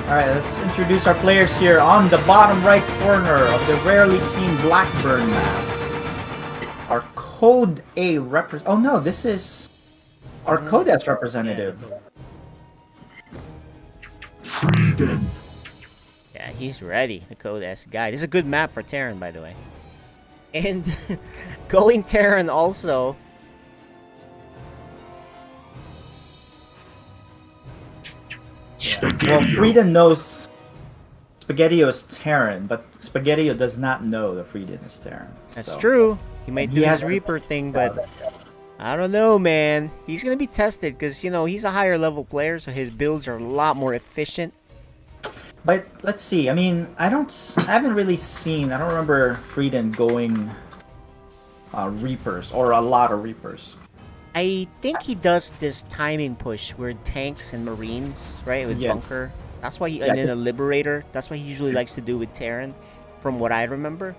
Alright, let's introduce our players here on the bottom right corner of the rarely seen Blackburn map. Our Code A oh no, this is our Code S representative. Frieden. Yeah, he's ready, the Code S guy. This is a good map for Terran, by the way. And going Terran also. Well, Frieden knows Spaghettio is Terran, but Spaghettio does not know that Frieden is Terran. That's so. true. He might And do he his has- Reaper thing, but I don't know, man. He's gonna be tested because, you know, he's a higher level player, so his builds are a lot more efficient. But let's see. I mean, I haven't really seen. I don't remember Frieden going Reapers or a lot of Reapers. I think he does this timing push where tanks and marines, right, with Yeah. bunker. That's why he, Yeah, and then a 'cause- liberator. That's what he usually likes to do with Terran, from what I remember.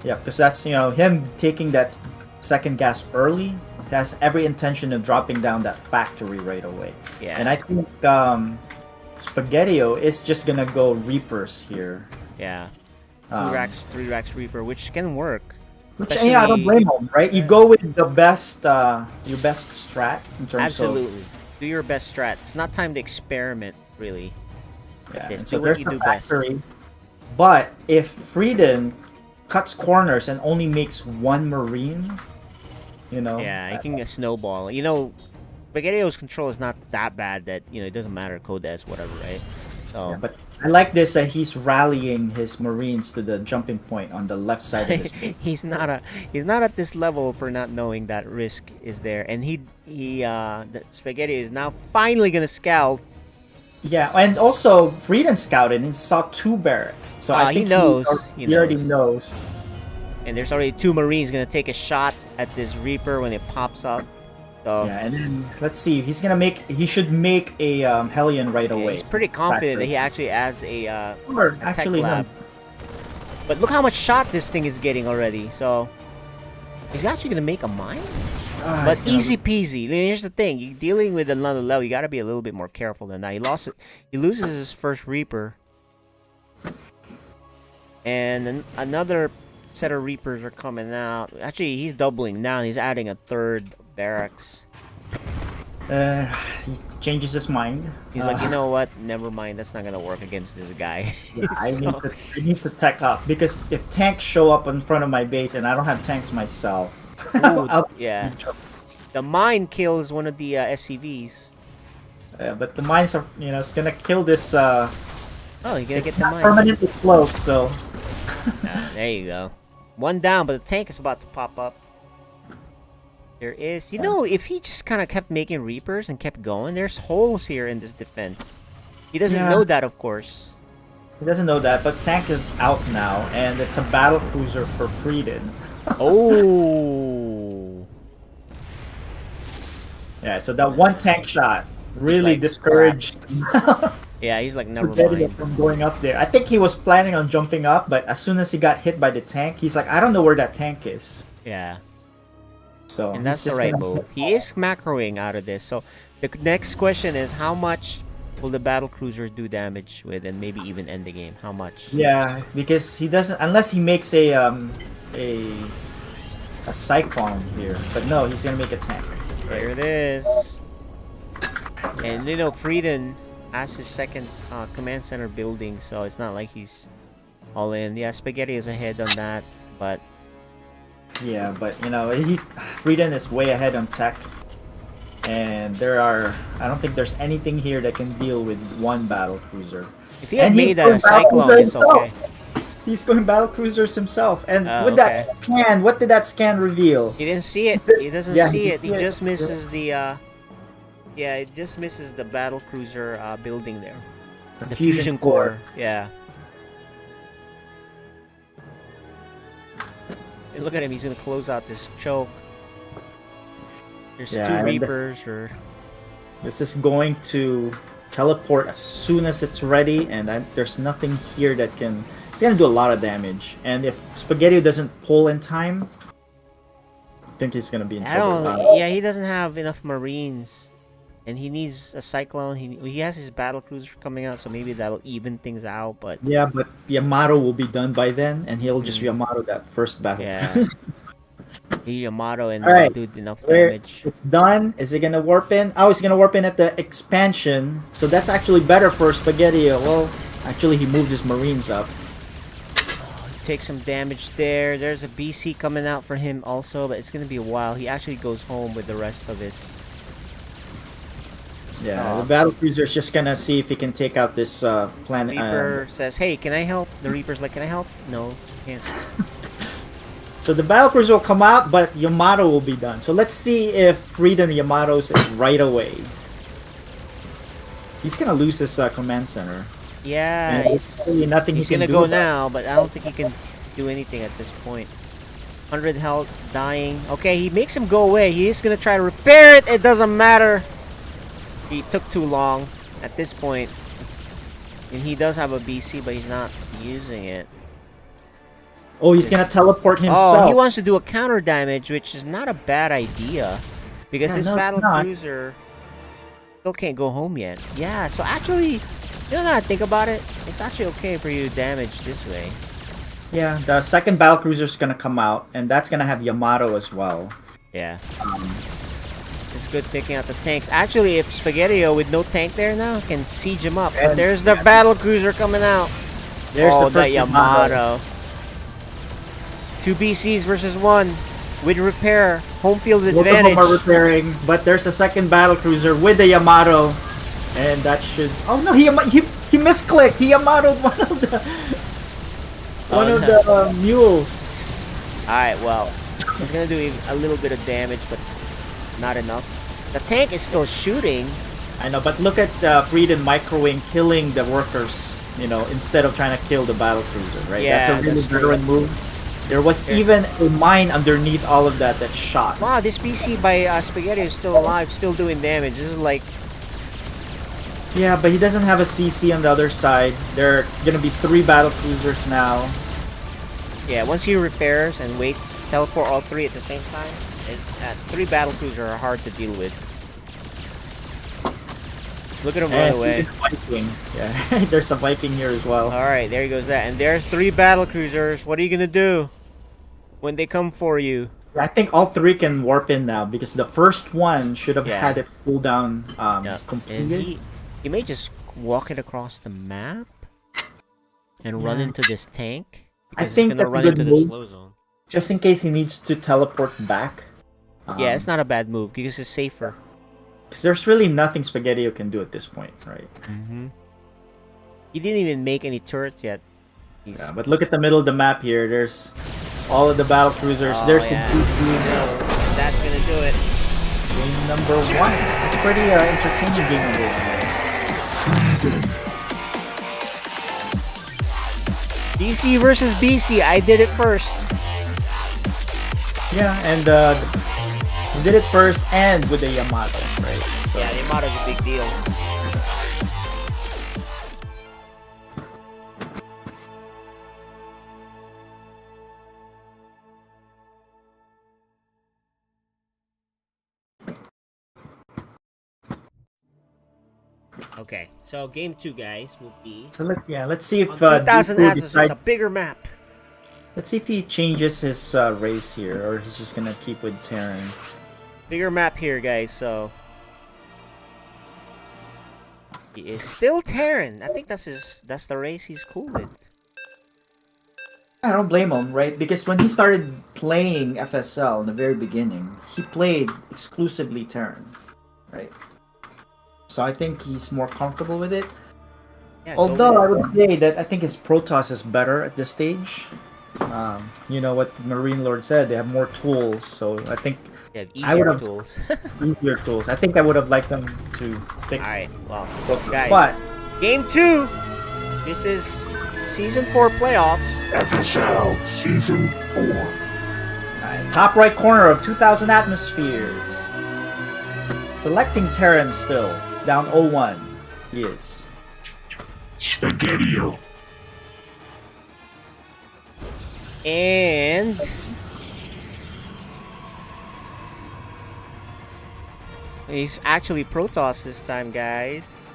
Yeah, because that's him taking that second gas early. He has every intention of dropping down that factory right away. Yeah. And I think Spaghettio is just gonna go Reapers here. Yeah. Um, 3 racks Reaper, which can work. Which I don't blame him, right? You go with the best, your best strat in terms Absolutely. Do your best strat. It's not time to experiment, really. of yeah. Yes, and do so what there's you the do best. factory. But if Frieden cuts corners and only makes 1 marine, Yeah, he can get snowball. You know, Spaghettio's control is not that bad that, you know, it doesn't matter, Code S, whatever, right? So, Yeah, but I like this that he's rallying his marines to the jumping point on the left side of his field. he's not at this level for not knowing that risk is there, and the Spaghetti is now finally gonna scout. Yeah, and also Frieden scouted and saw 2 barracks, so I He think knows. He He already knows. knows. And there's already 2 Marines gonna take a shot at this Reaper when it pops up. So Yeah, and then let's see. He should make a Hellion right yeah, away. he's pretty confident that he actually has a Or tech actually, lab. But look how much shot this thing is getting already. So is he actually gonna make a mine? But easy peasy. Here's the thing: you're dealing with another level. You gotta be a little bit more careful than that. He loses his first Reaper, and then another set of Reapers are coming out. Actually, he's doubling now. He's adding a 3rd barracks. He changes his mind. He's like, you know what? Never mind. That's not gonna work against this guy. I So- need to tech up because if tanks show up in front of my base and I don't have tanks myself, Ooh, I'll- yeah. The mine kills one of the SCVs. but the mines are, it's gonna kill this. Oh, you gotta get the Not mine. permanently cloaked, so. There you go. 1 down, but the tank is about to pop up. There is. You know, if he just kind of kept making Reapers and kept going, there's holes here in this defense. He doesn't Yeah. know that, of course. He doesn't know that, but tank is out now, and it's a battle cruiser for Frieden. Oh. Yeah, so that 1 tank shot really like, discouraged Yeah, he's like, never Spaghetti mind. from going up there. I think he was planning on jumping up, but as soon as he got hit by the tank, he's like, I don't know where that tank is. Yeah. So And that's he's the just right gonna- move. He is macroing out of this. So the next question is how much will the battle cruiser do damage with, and maybe even end the game? How much? Yeah, because he doesn't unless he makes a cyclone here. But no, he's gonna make a tank. There it is. And you know, Frieden has his second command center building, so it's not like he's all in. Yeah, Spaghetti is ahead on that, but Yeah, but you know, Frieden is way ahead on tech. And I don't think there's anything here that can deal with one battle cruiser. if he had And he's made a going battle cyclone, cruiser it's himself. okay. He's going battle cruisers himself. And Oh, with that scan, what did that scan reveal? He didn't see it. He doesn't Yeah, see he it. He didn't see it. just misses the yeah, it just misses the battle cruiser building there. The fusion core. Yeah. And look at him. He's gonna close out this choke. There's Yeah, two and Reapers, or This is going to teleport as soon as it's ready, and there's nothing here that can. It's gonna do a lot of damage, and if Spaghetti doesn't pull in time, I think he's gonna be in I trouble. don't. Yeah, he doesn't have enough Marines, and he needs a cyclone. He has his battle cruiser coming out, so maybe that'll even things out. But Yeah, but Yamato will be done by then, and he'll just Yamato that first battle. yeah, he Yamato and Alright, do enough Where damage. it's done. Is it gonna warp in? Oh, it's gonna warp in at the expansion. So that's actually better for Spaghetti. Well, actually, he moved his Marines up. Take some damage there. There's a BC coming out for him also, but it's gonna be a while. He actually goes home with the rest of his Yeah, stuff. the battle cruiser is just gonna see if he can take out this planet. Reaper says, "Hey, can I help?" The Reaper's like, "Can I help?" No, can't. So the battle cruiser will come out, but Yamato will be done. So let's see if Freedom Yamato's is right away. He's gonna lose this command center. Yeah, And there's really nothing he's he can gonna do go about it. now, but I don't think he can do anything at this point. 100 health, dying. Okay, he makes him go away. He is gonna try to repair it. It doesn't matter. He took too long at this point. And he does have a BC, but he's not using it. Oh, he's gonna teleport himself. Oh, he wants to do a counter damage, which is not a bad idea. Because Yeah, this no, it's battle not. cruiser still can't go home yet. Yeah, so actually, you know, now I think about it, it's actually okay for you to damage this way. Yeah, the second battle cruiser is gonna come out, and that's gonna have Yamato as well. Yeah. It's good taking out the tanks. Actually, if Spaghettio with no tank there now can siege him up. But And- there's the battle cruiser coming out. There's oh, the first that Yamato. 2 BCs versus 1 with repair. Home field Both of advantage. them are repairing, but there's a second battle cruiser with the Yamato, and that should. Oh no, he misclicked. He Yamato'd one of the mules. Alright, well, it's gonna do a little bit of damage, but not enough. The tank is still shooting. I know, but look at Freedom microwave killing the workers. You know, instead of trying to kill the battle cruiser, right? Yeah, that's a really that's true. veteran move. There was even a mine underneath all of that shot. Wow, this BC by Spaghetti is still alive, still doing damage. This is like, Yeah, but he doesn't have a CC on the other side. There are gonna be 3 battle cruisers now. yeah, once he repairs and waits, teleport all 3 at the same time, it's 3 battle cruisers are hard to deal with. Look at him run And away. even Viking. Yeah, there's a Viking here as well. Alright, there goes that. And there's 3 battle cruisers. What are you gonna do when they come for you? I think all 3 can warp in now because the first one should have Yeah. had its cooldown And completed. he may just walk it across the map and run Yeah. into this tank. I Because think it's gonna that's a run good into the move. slow zone. Just in case he needs to teleport back. Yeah, it's not a bad move because it's safer. Because there's really nothing Spaghetti can do at this point, right? He didn't even make any turrets yet. He's Yeah, but look at the middle of the map here. There's all of the battle cruisers. Oh, There's yeah. the He knows, and that's gonna do it. game number 1. It's pretty entertaining game number 1. BC versus BC. I did it first. Yeah, and we did it first and with the Yamato, right? So, Yeah, the Yamato's a big deal. Okay, so game 2, guys, will be So let's see if on 2000 Deepu Atlas. It's a decides- bigger map. let's see if he changes his race here, or he's just gonna keep with Terran. Bigger map here, guys. So he is still Terran. I think that's the race he's cool with. I don't blame him, right? Because when he started playing FSL in the very beginning, he played exclusively Terran, right? So I think he's more comfortable with it. Yeah, Although I go would say that I think his Protoss is better at this stage. You know what Marine Lord said, they have more tools, so I think with it. Yeah, I easier would've- tools. easier tools. I think I would have liked them to pick All right, well, Protoss. guys, But game 2. This is season 4 playoffs. FSL Season 4. alright, top right corner of 2000 atmospheres. Selecting Terran still, down 0-1. He is. Spaghetti-O. And he's actually Protoss this time, guys.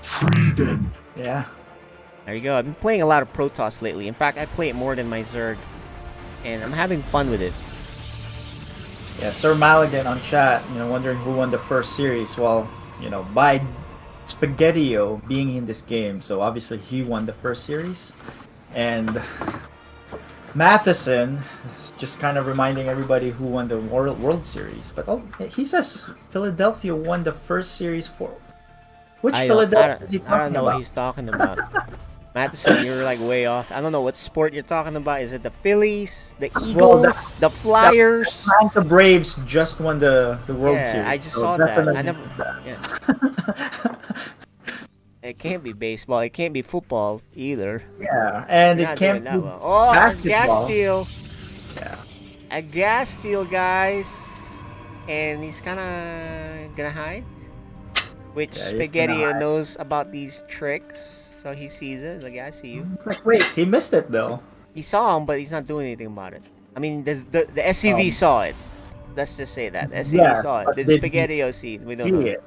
Freedom. Yeah. There you go. I've been playing a lot of Protoss lately. In fact, I play it more than my Zerg. And I'm having fun with it. Yeah, Sir Maligan on chat, wondering who won the first series. Well, by Spaghetti-O being in this game, so obviously he won the first series. And Matheson is just kind of reminding everybody who won the World Series. But he says Philadelphia won the first series for... Which Philadelphia is he I don't talking know what about? he's talking about. Matheson, you're like way off. I don't know what sport you're talking about. Is it the Phillies, the Eagles, the Flyers? The Braves just won the World Series. Yeah, I just so saw that. I definitely- never. Yeah. It can't be baseball. It can't be football either. Yeah, and You're it not can't doing be that well. Oh, a gas basketball. steal. Yeah. A gas steal, guys. And he's kind of gonna hide. Which Yeah, he's Spaghetti gonna hide. knows about these tricks. So he sees it. He's like, yeah, I see you. Like, wait, he missed it though. He saw him, but he's not doing anything about it. I mean, the SCV saw it. Let's just say that. The SCV Yeah, saw it. but Did did Spaghetti see it? We don't See know. it.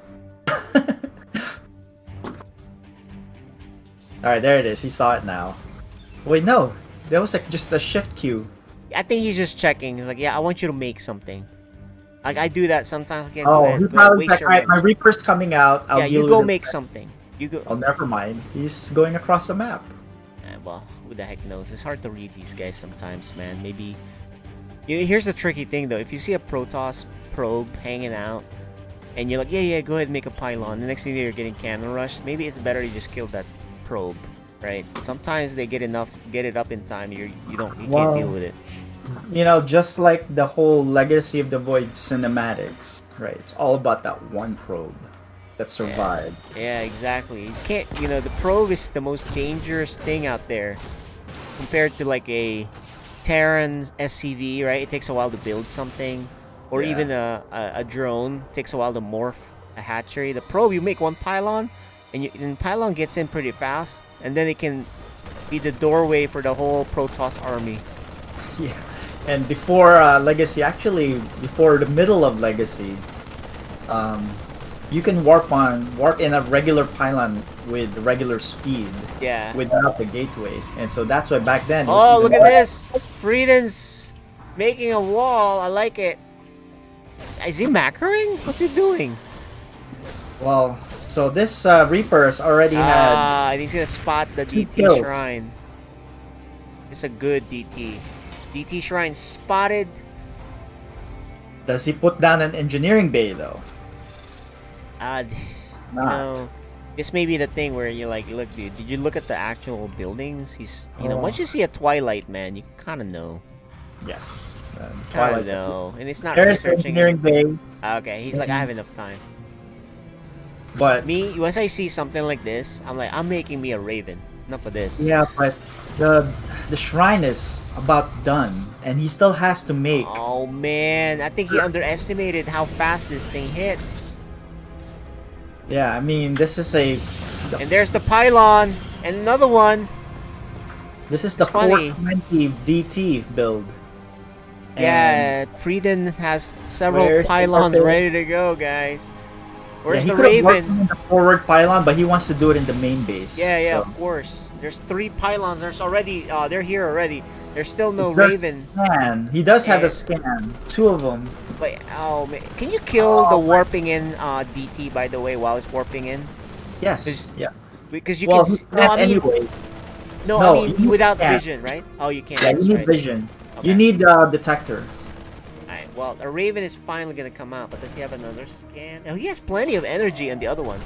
Alright, there it is. He saw it now. Wait, no. That was like just a shift cue. I think he's just checking. He's like, yeah, I want you to make something. Like, I do that sometimes. Again, go Oh, ahead, he go ahead, probably waste like, your alright, my mana. Reaper's coming out. I'll Yeah, deal you go with it. make something. You go. Oh, never mind. He's going across the map. Well, who the heck knows? It's hard to read these guys sometimes, man. Maybe. Here's the tricky thing, though. If you see a Protoss probe hanging out, and you're like, yeah, go ahead and make a pylon. The next thing you're getting cannon rushed. Maybe it's better you just kill that probe, right? Sometimes they get it up in time. You can't Well, deal with it. Just like the whole Legacy of the Void cinematics, right? It's all about that one probe that survived. Yeah, exactly. You can't. The probe is the most dangerous thing out there, compared to like a Terran SCV, right? It takes a while to build something, or Yeah. even a drone. It takes a while to morph a hatchery. The probe, you make one pylon, and pylon gets in pretty fast, and then it can be the doorway for the whole Protoss army. Yeah. And before Legacy, actually, before the middle of Legacy, you can warp in a regular pylon with regular speed Yeah. without the gateway. And so that's why back then... it was Oh, even look at more- this! Frieden's making a wall. I like it. Is he macroing? What's he doing? Well, so this Reapers already had... And he's gonna spot the two DT kills. shrine. It's a good DT. DT shrine spotted. Does he put down an engineering bay, though? Not. This may be the thing where you're like, look, dude, did you look at the actual buildings? He's, Oh. once you see a Twilight, man, you kind of know. Yes. Kind of Twilight's a- know. And it's not There's the researching. engineering bay, Okay, he's like, I have enough time. but... Me, once I see something like this, I'm like, I'm making me a Raven. Enough of this. Yeah, but the shrine is about done, and he still has to make... Oh man, I think he underestimated how fast this thing hits. Yeah, I mean, this is a... And there's the pylon, and another one. This is the It's funny. 420 DT build. And Yeah, Frieden has several Where's the pylons purple? ready to go, guys. Where's he the could have worked Raven? in the forward pylon, but he wants to do it in the main base. Yeah, so. of course. There's 3 pylons. There's already, they're here already. There's still no There's Raven. Scan. He does have a And- scan. 2 of them. Wait, oh man. Can you kill the warping in DT, by the way, while it's warping in? Yes. Yes. Because you Well, can. he's No, I mean, anyway. no, No, I mean you without can't. vision, right? Oh, you can't. Yeah, you that's need right. vision. Okay. You need detector. Alright, well, a Raven is finally gonna come out, but does he have another scan? Oh, he has plenty of energy on the other one.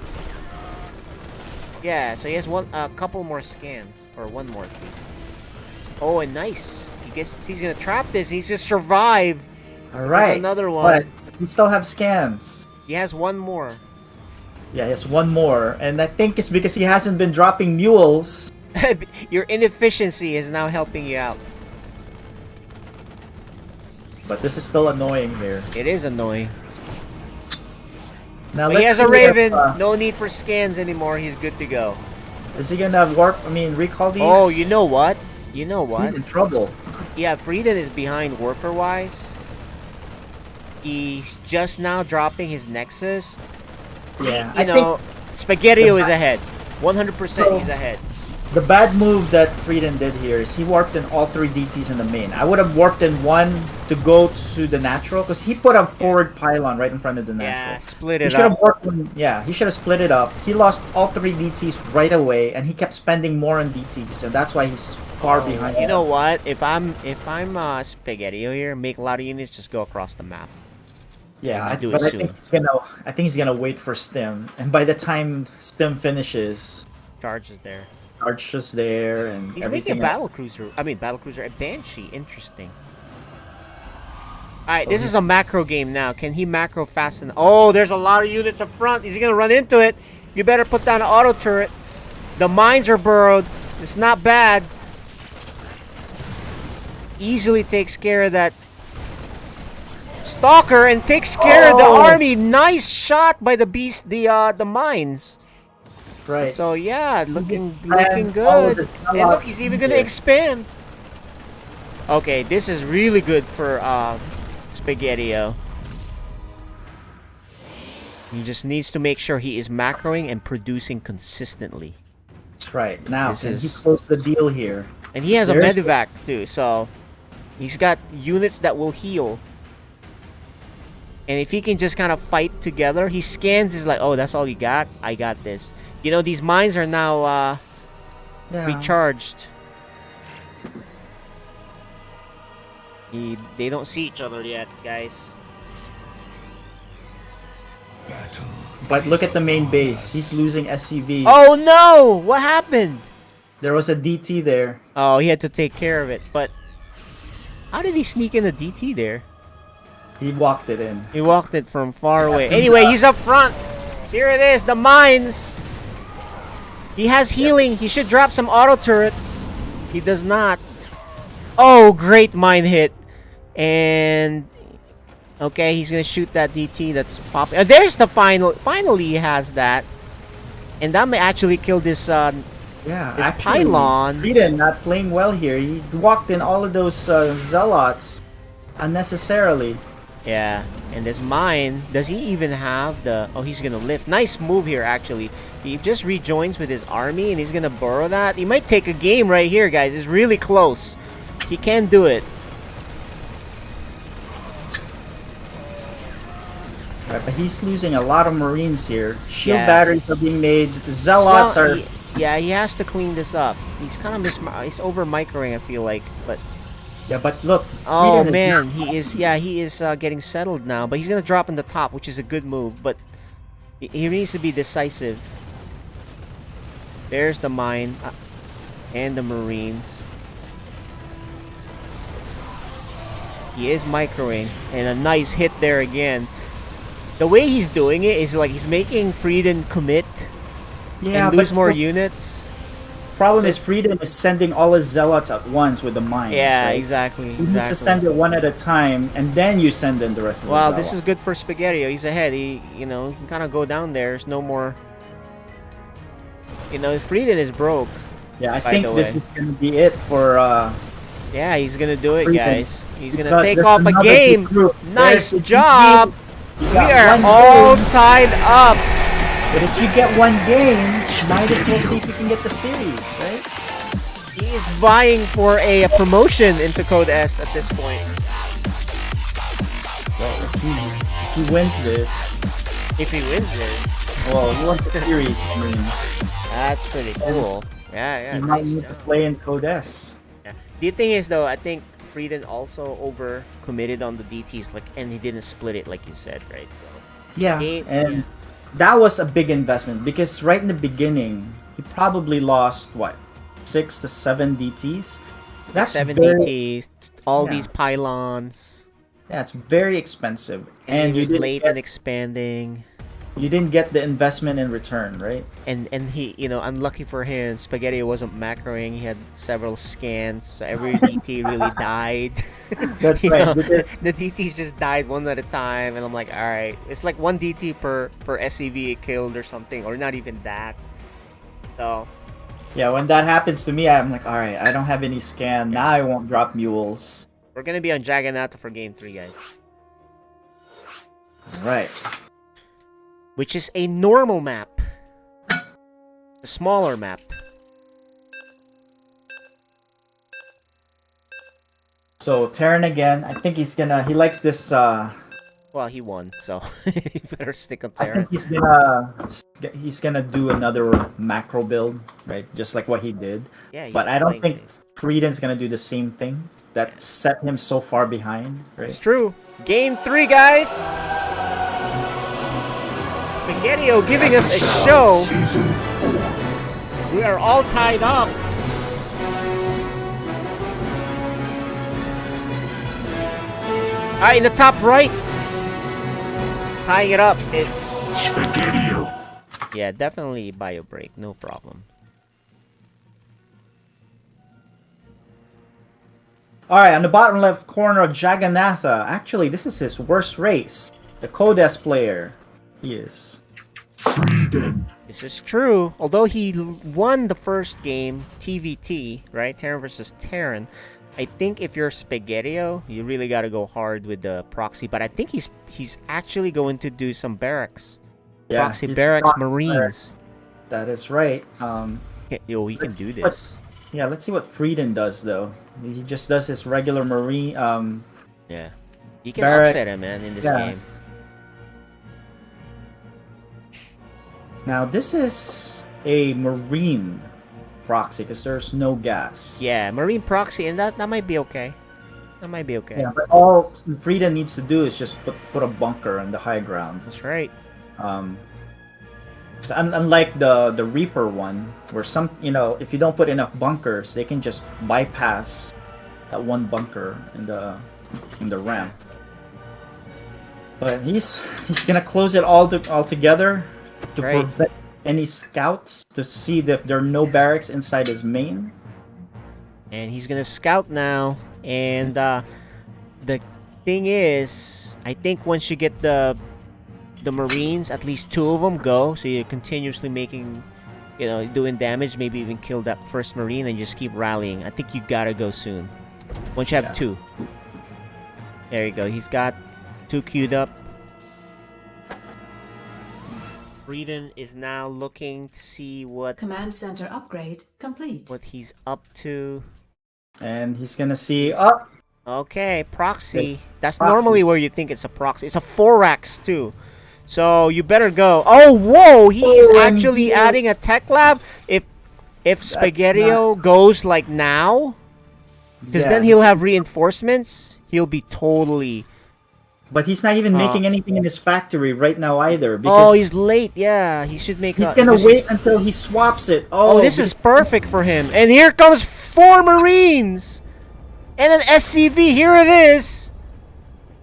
Yeah, so he has a couple more scans, or one more, please. Oh, and nice. He's gonna trap this. He's gonna survive. All right. There's another one. But we still have scans. He has one more. Yeah, he has one more, and I think it's because he hasn't been dropping mules. Your inefficiency is now helping you out. But this is still annoying here. It is annoying. Now But he has see a Raven. if, No need for scans anymore. He's good to go. is he gonna recall these? Oh, you know what? You know what? He's in trouble. Yeah, Frieden is behind worker-wise. He's just now dropping his Nexus. Yeah, You know, Spaghettio is ahead. 100% So- he's ahead. The bad move that Frieden did here is he warped in all 3 DTs in the main. I would have warped in one to go to the natural because he put a forward pylon right in front of the natural. Yeah, split He it should have up. warped in, yeah, he should have split it up. He lost all 3 DTs right away, and he kept spending more on DTs, and that's why he's far behind. You know what? If I'm Spaghettio here, make a lot of units, just go across the map. Yeah, do but it I soon. think he's gonna wait for Stim, and by the time Stim finishes, Charge is there. Arch just there, and He's everything. making a battle cruiser. A Banshee. Interesting. Alright, this is a macro game now. Can he macro fast enough? Oh, there's a lot of units up front. Is he gonna run into it? You better put down an auto turret. The mines are burrowed. It's not bad. Easily takes care of that Stalker and takes care of the army. Nice shot by the beast, the mines. Right. So yeah, looking all of good. the And look, he's even gonna here. expand. Okay, this is really good for Spaghettio. He just needs to make sure he is macroing and producing consistently. That's right. Now, This can he is- close the deal here? And he has a There's- medevac too, so he's got units that will heal. And if he can just kind of fight together, he scans is like, oh, that's all you got? I got this. You know, these mines are now Yeah. recharged. They don't see each other yet, guys. But look at the main base. He's losing SCVs. Oh no! What happened? There was a DT there. Oh, he had to take care of it. But how did he sneak in a DT there? He walked it in. He walked it from far away. Anyway, he's up front. Here it is, the mines. He has healing. He should drop some auto turrets. He does not. Oh, great mine hit. And okay, he's gonna shoot that DT that's popping. There's the final. Finally, he has that. And that may actually kill this Yeah, This actually, pylon. Frieden not playing well here. He walked in all of those zealots unnecessarily. Yeah, and this mine, does he even have the... Oh, he's gonna lift. Nice move here, actually. He just rejoins with his army, and he's gonna burrow that. He might take a game right here, guys. It's really close. He can do it. Right, but he's losing a lot of Marines here. Shield Yeah. batteries are being made. The zealots So, are... yeah, he has to clean this up. He's kind of he's over microing, I feel like. But Yeah, but look. oh Frieden is man, not- he is. Yeah, he is getting settled now. But he's gonna drop in the top, which is a good move. But he needs to be decisive. There's the mine and the Marines. He is microing, and a nice hit there again. The way he's doing it is like he's making Frieden commit Yeah, and lose but more the units. problem is Frieden is sending all his zealots at once with the mines. Yeah, right? exactly. You need to send it one at a time, and then you send in the rest of the Wow, zealots. this is good for Spaghettio. He's ahead. He can kind of go down there. There's no more. Frieden is broke. Yeah, I by think the this way. is going to be it for... Yeah, he's gonna do it, Frieden. guys. He's gonna because take there's off a another game. big group. Nice There's the job. You We got are one all game, tied up. but if you get one game, might as well see if you can get the series, right? He is vying for a promotion into Code S at this point. Well, if he wins this, If he wins this, well, he wants the series. I mean, that's pretty cool. Yeah, he might nice need to job. play in Code S. Yeah. The thing is, though, I think Frieden also over committed on the DTs, and he didn't split it like you said, right? So Yeah, and that was a big investment because right in the beginning, he probably lost what 6 to 7 DTs. That's 7 very, DTs, all yeah. these pylons, Yeah, it's very expensive, and and he was late in expanding. you didn't get the investment in return, right? And he, unlucky for him, Spaghetti wasn't macroing. He had several scans, so every DT really died. That's You right. know, Because, the DTs just died one at a time, and I'm like, all right, it's like one DT per SCV it killed or something, or not even that. So yeah, when that happens to me, I'm like, all right, I don't have any scan. Now I won't drop mules. we're gonna be on Jagannatha for game 3, guys, Right. which is a normal map, a smaller map. So Terran again. I think he likes this. Well, he won, so you better stick on I Terran. think he's gonna do another macro build, right? Just like what he did. Yeah, But he's I don't playing think safe. Frieden's gonna do the same thing that set him so far behind, It's right? true. Game 3, guys. Spaghetti-O giving us a show. We are all tied up. Alright, in the top right. Tying it up. It's... Spaghetti-O. Yeah, definitely bio break. No problem. Alright, on the bottom left corner of Jagannatha. Actually, this is his worst race. The Codes player. He is. Frieden. This is true. Although he won the first game, TVT, right? Terran versus Terran. I think if you're Spaghetti-O, you really got to go hard with the proxy. But I think he's actually going to do some barracks. Proxy he's barracks, proxy Marines. barracks. That is right. Yo, we can Let's do see this. let's see what Frieden does though. He just does his regular Marine. Yeah. You can Barrack- upset him, man, in this yeah. game. Now this is a Marine proxy because there's no gas. Yeah, Marine proxy, and that might be okay. That might be okay. Yeah, but all Frieden needs to do is just put a bunker on the high ground. That's right. 'Cause unlike the Reaper one, where if you don't put enough bunkers, they can just bypass that one bunker in the ramp. But he's gonna close it all together to Right. prevent any scouts to see that there are no barracks inside his main. And he's gonna scout now. And the thing is, I think once you get the Marines, at least 2 of them go, so you're continuously making, doing damage, maybe even kill that first Marine and just keep rallying. I think you gotta go soon. Once you have Yes. 2. There you go. He's got 2 queued up. Frieden is now looking to see what Command center upgrade complete. he's up to. And he's gonna see Okay, proxy. That's Proxy. normally where you think it's a proxy. It's a 4x too. So you better go. Oh, whoa! He is actually yeah. adding a tech lab. If Spaghetti-O goes like now, because then he'll have reinforcements. He'll be totally. But he's not even making anything in his factory right now either. Oh, Because he's late. Yeah, he should make. he's gonna wait until he swaps it. Oh, this is perfect for him. And here comes 4 Marines and an SCV. Here it is.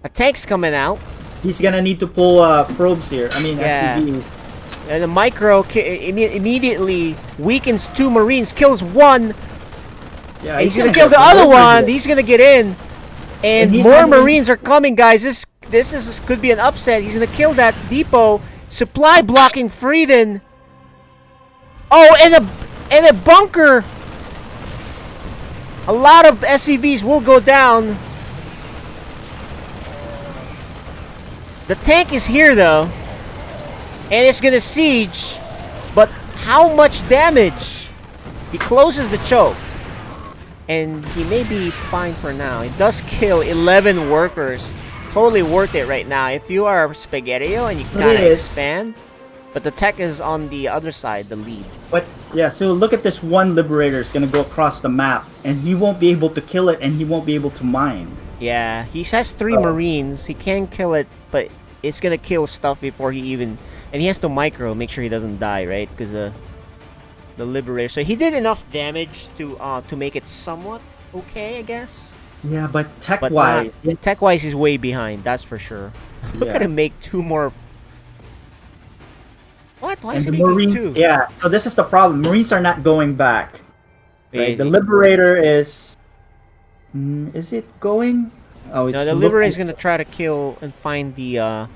A tank's coming out. He's gonna need to pull probes here. I mean, Yeah. SCVs. And the micro immediately weakens 2 Marines, kills 1. Yeah, And he's gonna kill the other one. He's gonna get in, and he's more not even- Marines are coming, guys. This could be an upset. He's gonna kill that depot. Supply blocking Frieden. Oh, and a bunker. A lot of SCVs will go down. The tank is here though, and it's gonna siege. But how much damage? He closes the choke, and he may be fine for now. It does kill 11 workers. Totally worth it right now. If you are Spaghettio and you kind of expand, but the tech is on the other side, the lead. But yeah, so look at this one Liberator is gonna go across the map, and he won't be able to kill it, and he won't be able to mine. Yeah, he has 3 Marines. He can kill it, but it's gonna kill stuff before he even... And he has to micro, make sure he doesn't die, right? Because the Liberator... So he did enough damage to make it somewhat okay, I guess. Yeah, but tech-wise... Tech-wise, he's way behind, that's for sure. Look at him make 2 more... What? Why is he making 2? Yeah, so this is the problem. Marines are not going back. Right? The Liberator is... is it going? Oh, it's... No, the Liberator is gonna try to kill and find the...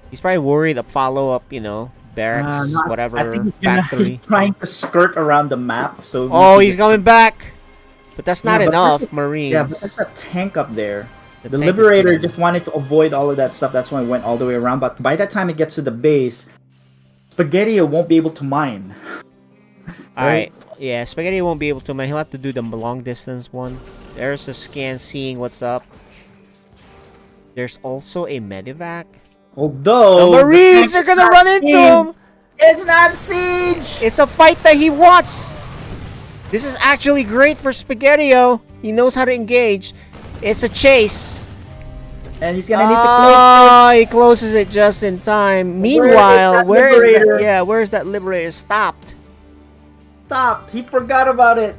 He's probably worried a follow-up, you know, barracks, whatever, I think he's trying to skirt around the map, so... Oh, he's coming back! But that's not enough, Marines. Yeah, but there's a tank up there. The Liberator just wanted to avoid all of that stuff, that's why it went all the way around, but by that time it gets to the base, Spaghettio won't be able to mine. Alright, yeah, Spaghettio won't be able to mine. He'll have to do the long-distance one. There's a scan seeing what's up. There's also a medevac. Although the Marines are gonna run into him! It's not siege! It's a fight that he wants! This is actually great for Spaghettio. He knows how to engage. It's a chase. And he's gonna need to close it. He closes it just in time. Meanwhile, where's that Liberator? Stopped. Stopped. He forgot about it.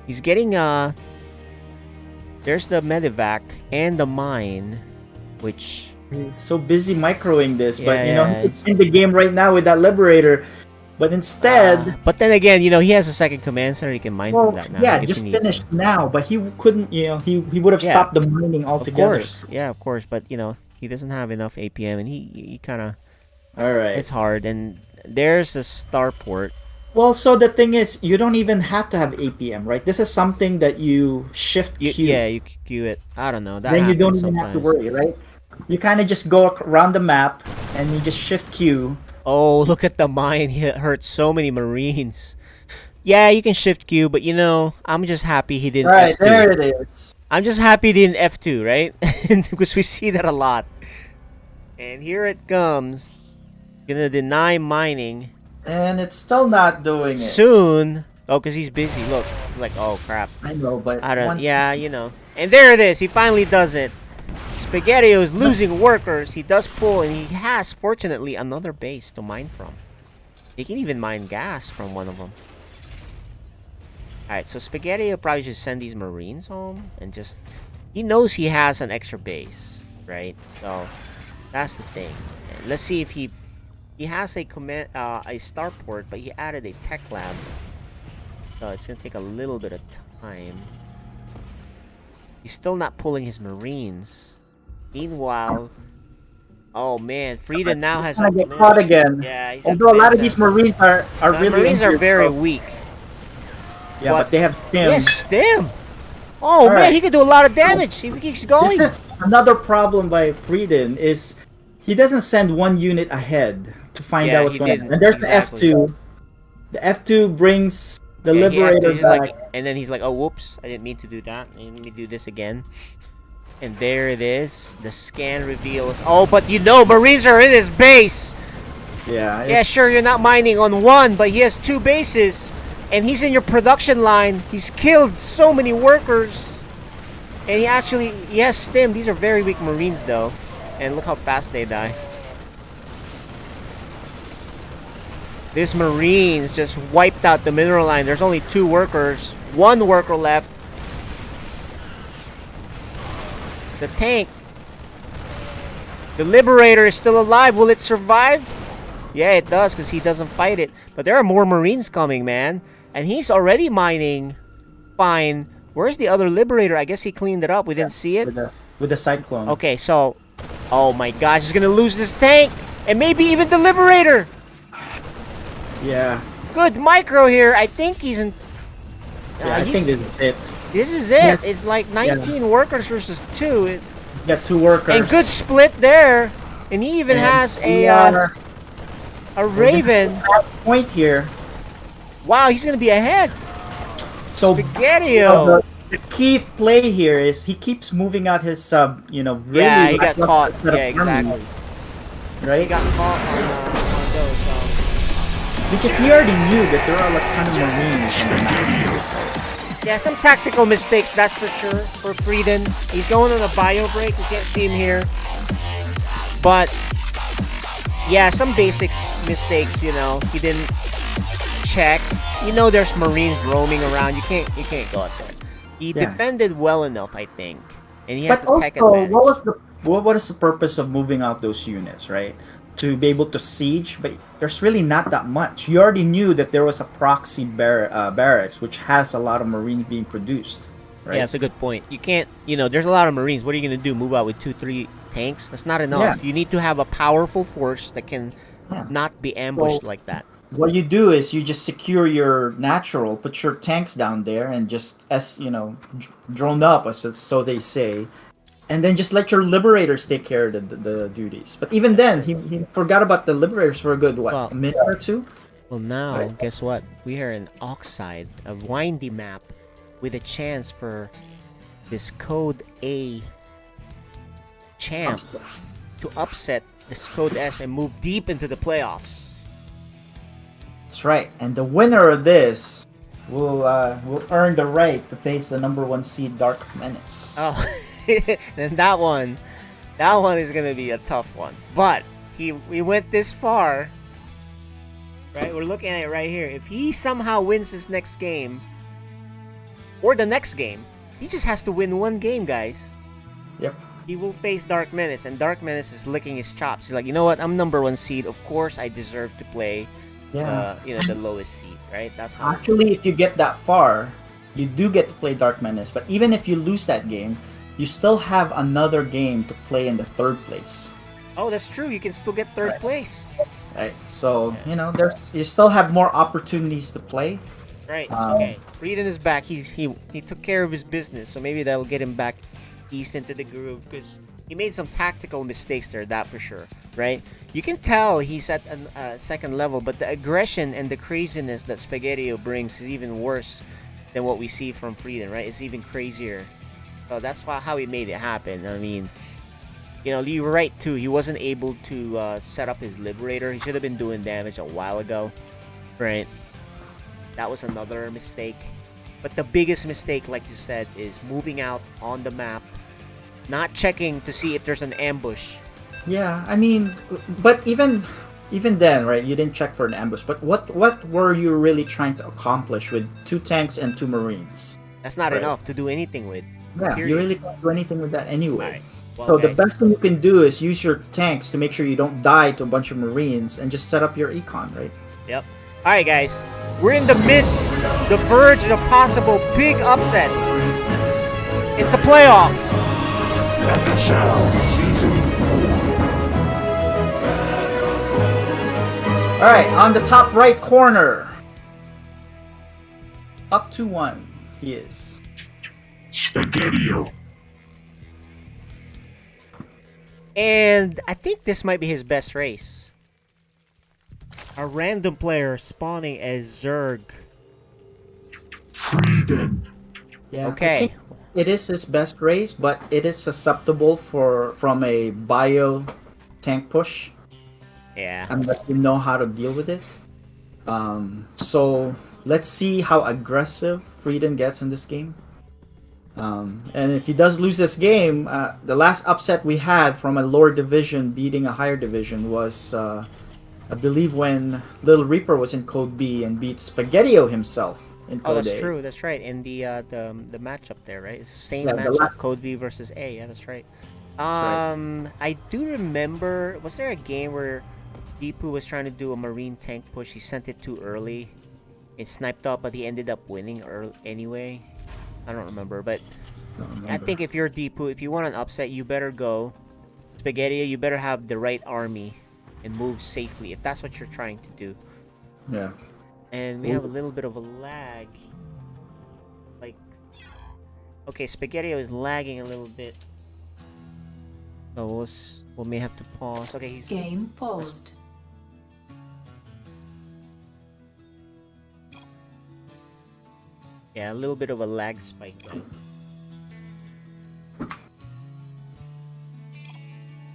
He's getting there's the medevac and the mine, which... He's so busy microing this, but you know, he's in the game right now with that Liberator. But instead... but then again, you know, he has a second command center, he can mine from that now. Yeah, just finished now, but he couldn't, you know, he would have stopped the mining altogether. Of course, yeah, of course, but you know, he doesn't have enough APM, and he kind of... Alright. It's hard, and there's a starport. Well, so the thing is, you don't even have to have APM, right? This is something that you shift queue. Yeah, you queue it. I don't know. Then you don't even have to worry, right? You kind of just go around the map, and you just shift queue. Oh, look at the mine. It hurt so many Marines. Yeah, you can shift queue, but you know, I'm just happy he didn't F2. There it is. I'm just happy he didn't F2, right? Because we see that a lot. And here it comes. Gonna deny mining. And it's still not doing it. Soon. Oh, because he's busy. Look. He's like, oh, crap. I know, but... Yeah, you know. And there it is. He finally does it. Spaghettio is losing workers. He does pull, and he has, fortunately, another base to mine from. He can even mine gas from one of them. Alright, so Spaghettio probably should send these Marines home and just... He knows he has an extra base, right? So, that's the thing. And let's see if he has a starport, but he added a tech lab. So, it's going to take a little bit of time. He's still not pulling his Marines. Meanwhile, oh man, Frida now has to get caught again. Yeah, he's although a lot of these Marines are really Marines are very weak. Yeah, but they have stim. Yes, stim. Oh man, he can do a lot of damage if he keeps going. This is another problem by Frieden is he doesn't send one unit ahead to find out what's going on. And there's the F2. The F2 brings the Liberator back. And then he's like, oh whoops, I didn't mean to do that. Let me do this again. And there it is. The scan reveals. Oh, but you know, Marines are in his base. Yeah. Yeah, sure, you're not mining on one, but he has 2 bases. And he's in your production line. He's killed so many workers. And he has stim. These are very weak Marines, though. And look how fast they die. These Marines just wiped out the mineral line. There's only 2 workers. 1 worker left. The tank. The Liberator is still alive. Will it survive? Yeah, it does, because he doesn't fight it. But there are more Marines coming, man. And he's already mining. Fine. Where's the other Liberator? I guess he cleaned it up. We didn't see it. With the Cyclone. Okay, so... Oh my gosh, he's gonna lose this tank! And maybe even the Liberator! Yeah. Good micro here. I think he's in... Yeah, I think this is it. This is it. It's like 19 workers versus 2. He's got 2 workers. And good split there. And he even And has we a are- Raven. point here. Wow, he's gonna be ahead. So Spaghetti-O. the key play here is he keeps moving out his really. Yeah, he got lackluster caught. set of Yeah, exactly. armies, right? He got caught on those. Because he already knew that there are a ton of Marines on the map. Yeah, some tactical mistakes, that's for sure, for Frieden. He's going on a bio break. We can't see him here. But, yeah, some basic mistakes, you know. He didn't check. You know there's Marines roaming around. You can't go out there. He defended well enough, I think. And he has But the tech also, advantage. what is the purpose of moving out those units, right? To be able to siege, but there's really not that much. You already knew that there was a proxy barracks, which has a lot of Marines being produced, right? Yeah, that's a good point. You can't, there's a lot of Marines. What are you going to do? Move out with 2-3 tanks? That's not enough. Yeah. You need to have a powerful force that can not be ambushed like that. What you do is you just secure your natural, put your tanks down there, and just drone up, so they say, and then just let your liberators take care of the duties. But even then, he forgot about the liberators for a good a minute or two. Well, now, Right. guess what? We are in Oxide, a windy map, with a chance for this Code A champ to upset this Code S and move deep into the playoffs. That's right, and the winner of this will earn the right to face the #1 seed Dark Menace. Oh, then that one is gonna be a tough one. But we went this far, right? We're looking at it right here. If he somehow wins this next game, or the next game, he just has to win one game, guys. Yep. He will face Dark Menace, and Dark Menace is licking his chops. He's like, you know what? I'm #1 seed. Of course, I deserve to play. The lowest seed, right? That's how. Actually, if you get that far, you do get to play Dark Menace. But even if you lose that game, you still have another game to play in the third place. Oh, that's true. You can still get third place. Right. So you still have more opportunities to play. Right. Okay. Frieden is back. He took care of his business, so maybe that'll get him back east into the groove, because he made some tactical mistakes there. That for sure. Right. You can tell he's at a second level, but the aggression and the craziness that Spaghetti-O brings is even worse than what we see from Frieden. Right. It's even crazier. So that's how he made it happen. I mean, you were right too. He wasn't able to set up his Liberator. He should have been doing damage a while ago. Right. That was another mistake. But the biggest mistake, like you said, is moving out on the map, not checking to see if there's an ambush. Yeah, I mean, but even then, right? You didn't check for an ambush. But what were you really trying to accomplish with 2 tanks and 2 Marines? That's not enough to do anything with. Yeah, Period. you really can't do anything with that anyway. Alright. Well, So the guys, best thing you can do is use your tanks to make sure you don't die to a bunch of Marines, and just set up your econ, right? Yep. All right, guys. We're in the midst, the verge of a possible big upset. It's the playoffs. FSL Season All right, on the top right corner, up 2-1, he is. Spaghetti-O. And I think this might be his best race. A random player spawning as Zerg. Frieden. Yeah. Okay. I think it is his best race, but it is susceptible from a bio tank push, Yeah. unless you know how to deal with it. So let's see how aggressive Frieden gets in this game. And if he does lose this game, the last upset we had from a lower division beating a higher division was, I believe, when Little Reaper was in Code B and beat Spaghetti-O himself in Oh, Code that's A. true. That's right. In the matchup there, right? It's the same Yeah, the matchup, last- Code B versus A. Yeah, that's right. right. I do remember. Was there a game where Deepu was trying to do a Marine tank push? He sent it too early. It sniped up, but he ended up winning early anyway. I don't remember, but I think if you're Deepu, if you want an upset, you better go Spaghetti. You better have the right army and move safely if that's what you're trying to do. Yeah. And we have a little bit of a lag. Like, okay, Spaghetti is lagging a little bit. So we may have to pause. Okay, he's Game paused. yeah, a little bit of a lag spike. Right?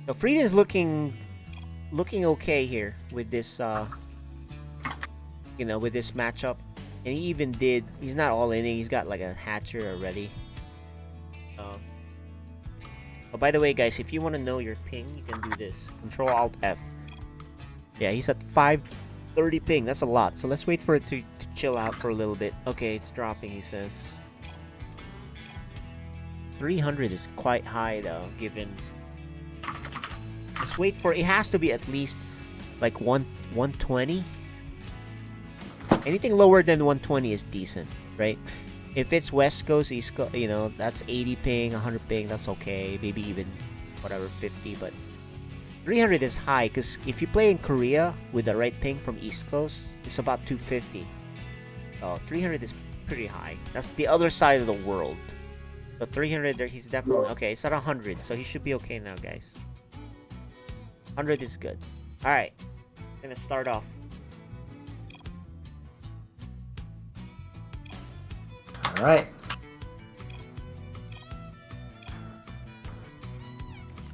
So Frieden's looking okay here with this with this matchup. And he even did, he's not all in it, he's got like a hatcher already. Oh, by the way guys, if you want to know your ping, you can do this. Control Alt F. Yeah, he's at 530 ping, that's a lot. So let's wait for it to chill out for a little bit. Okay, it's dropping, he says. 300 is quite high though, given... Let's wait for it has to be at least like 120. Anything lower than 120 is decent, right? If it's West Coast, East Coast, that's 80 ping, 100 ping, that's okay. Maybe even whatever 50, but 300 is high because if you play in Korea with the right ping from East Coast, it's about 250. So 300 is pretty high. That's the other side of the world. So 300 there, he's definitely okay. It's at 100, so he should be okay now, guys. 100 is good. All right, gonna start off. All right.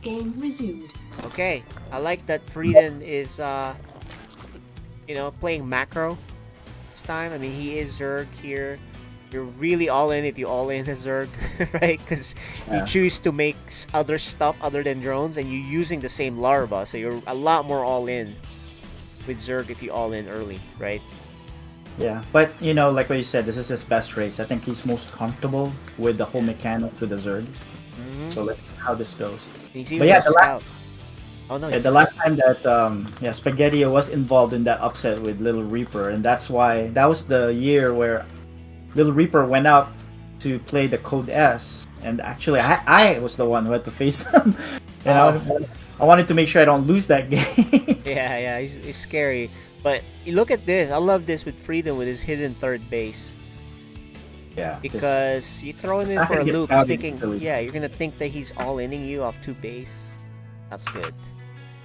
Game resumed. Okay, I like that Frieden is, playing macro this time. I mean, he is Zerg here. You're really all in if you all in as Zerg, right? Because you choose to make other stuff other than drones, and you're using the same larva, so you're a lot more all in with Zerg if you all in early, right? Yeah, but like what you said, this is his best race. I think he's most comfortable with the whole mechanic with the Zerg. So let's see how this goes. But yeah, the last time that Spaghettio was involved in that upset with Little Reaper, and that was the year where Little Reaper went out to play the Code S, and actually I was the one who had to face him. I wanted to make sure I don't lose that game. Yeah, he's scary. But you look at this. I love this with Frieden with his hidden third base. Yeah. Because you throw him in for a loop. He's thinking, you're gonna think that he's all-inning you off 2 base. That's good.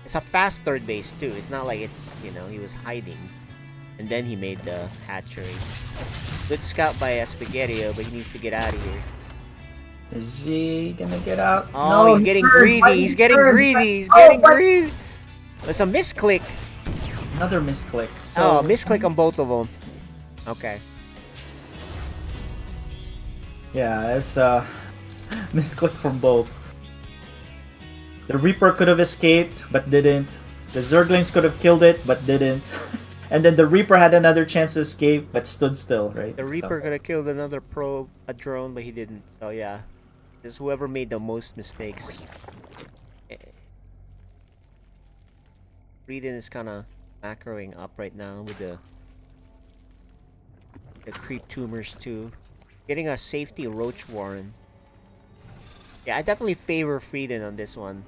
It's a fast third base too. It's not like it's he was hiding, and then he made the hatchery. Good scout by Spaghettio, but he needs to get out of here. Is he gonna get out? Oh, no, he's getting greedy. He's getting greedy. He's getting greedy. It's a misclick. Another misclick. So... misclick on both of them. Okay. Yeah, it's a misclick from both. The Reaper could have escaped, but didn't. The Zerglings could have killed it, but didn't. And then the Reaper had another chance to escape, but stood still, right? The Reaper could have killed another a drone, but he didn't. So yeah, just whoever made the most mistakes. Frieden is kind of macroing up right now with the creep tumors too. Getting a safety Roach Warren. Yeah, I definitely favor Frieden on this one.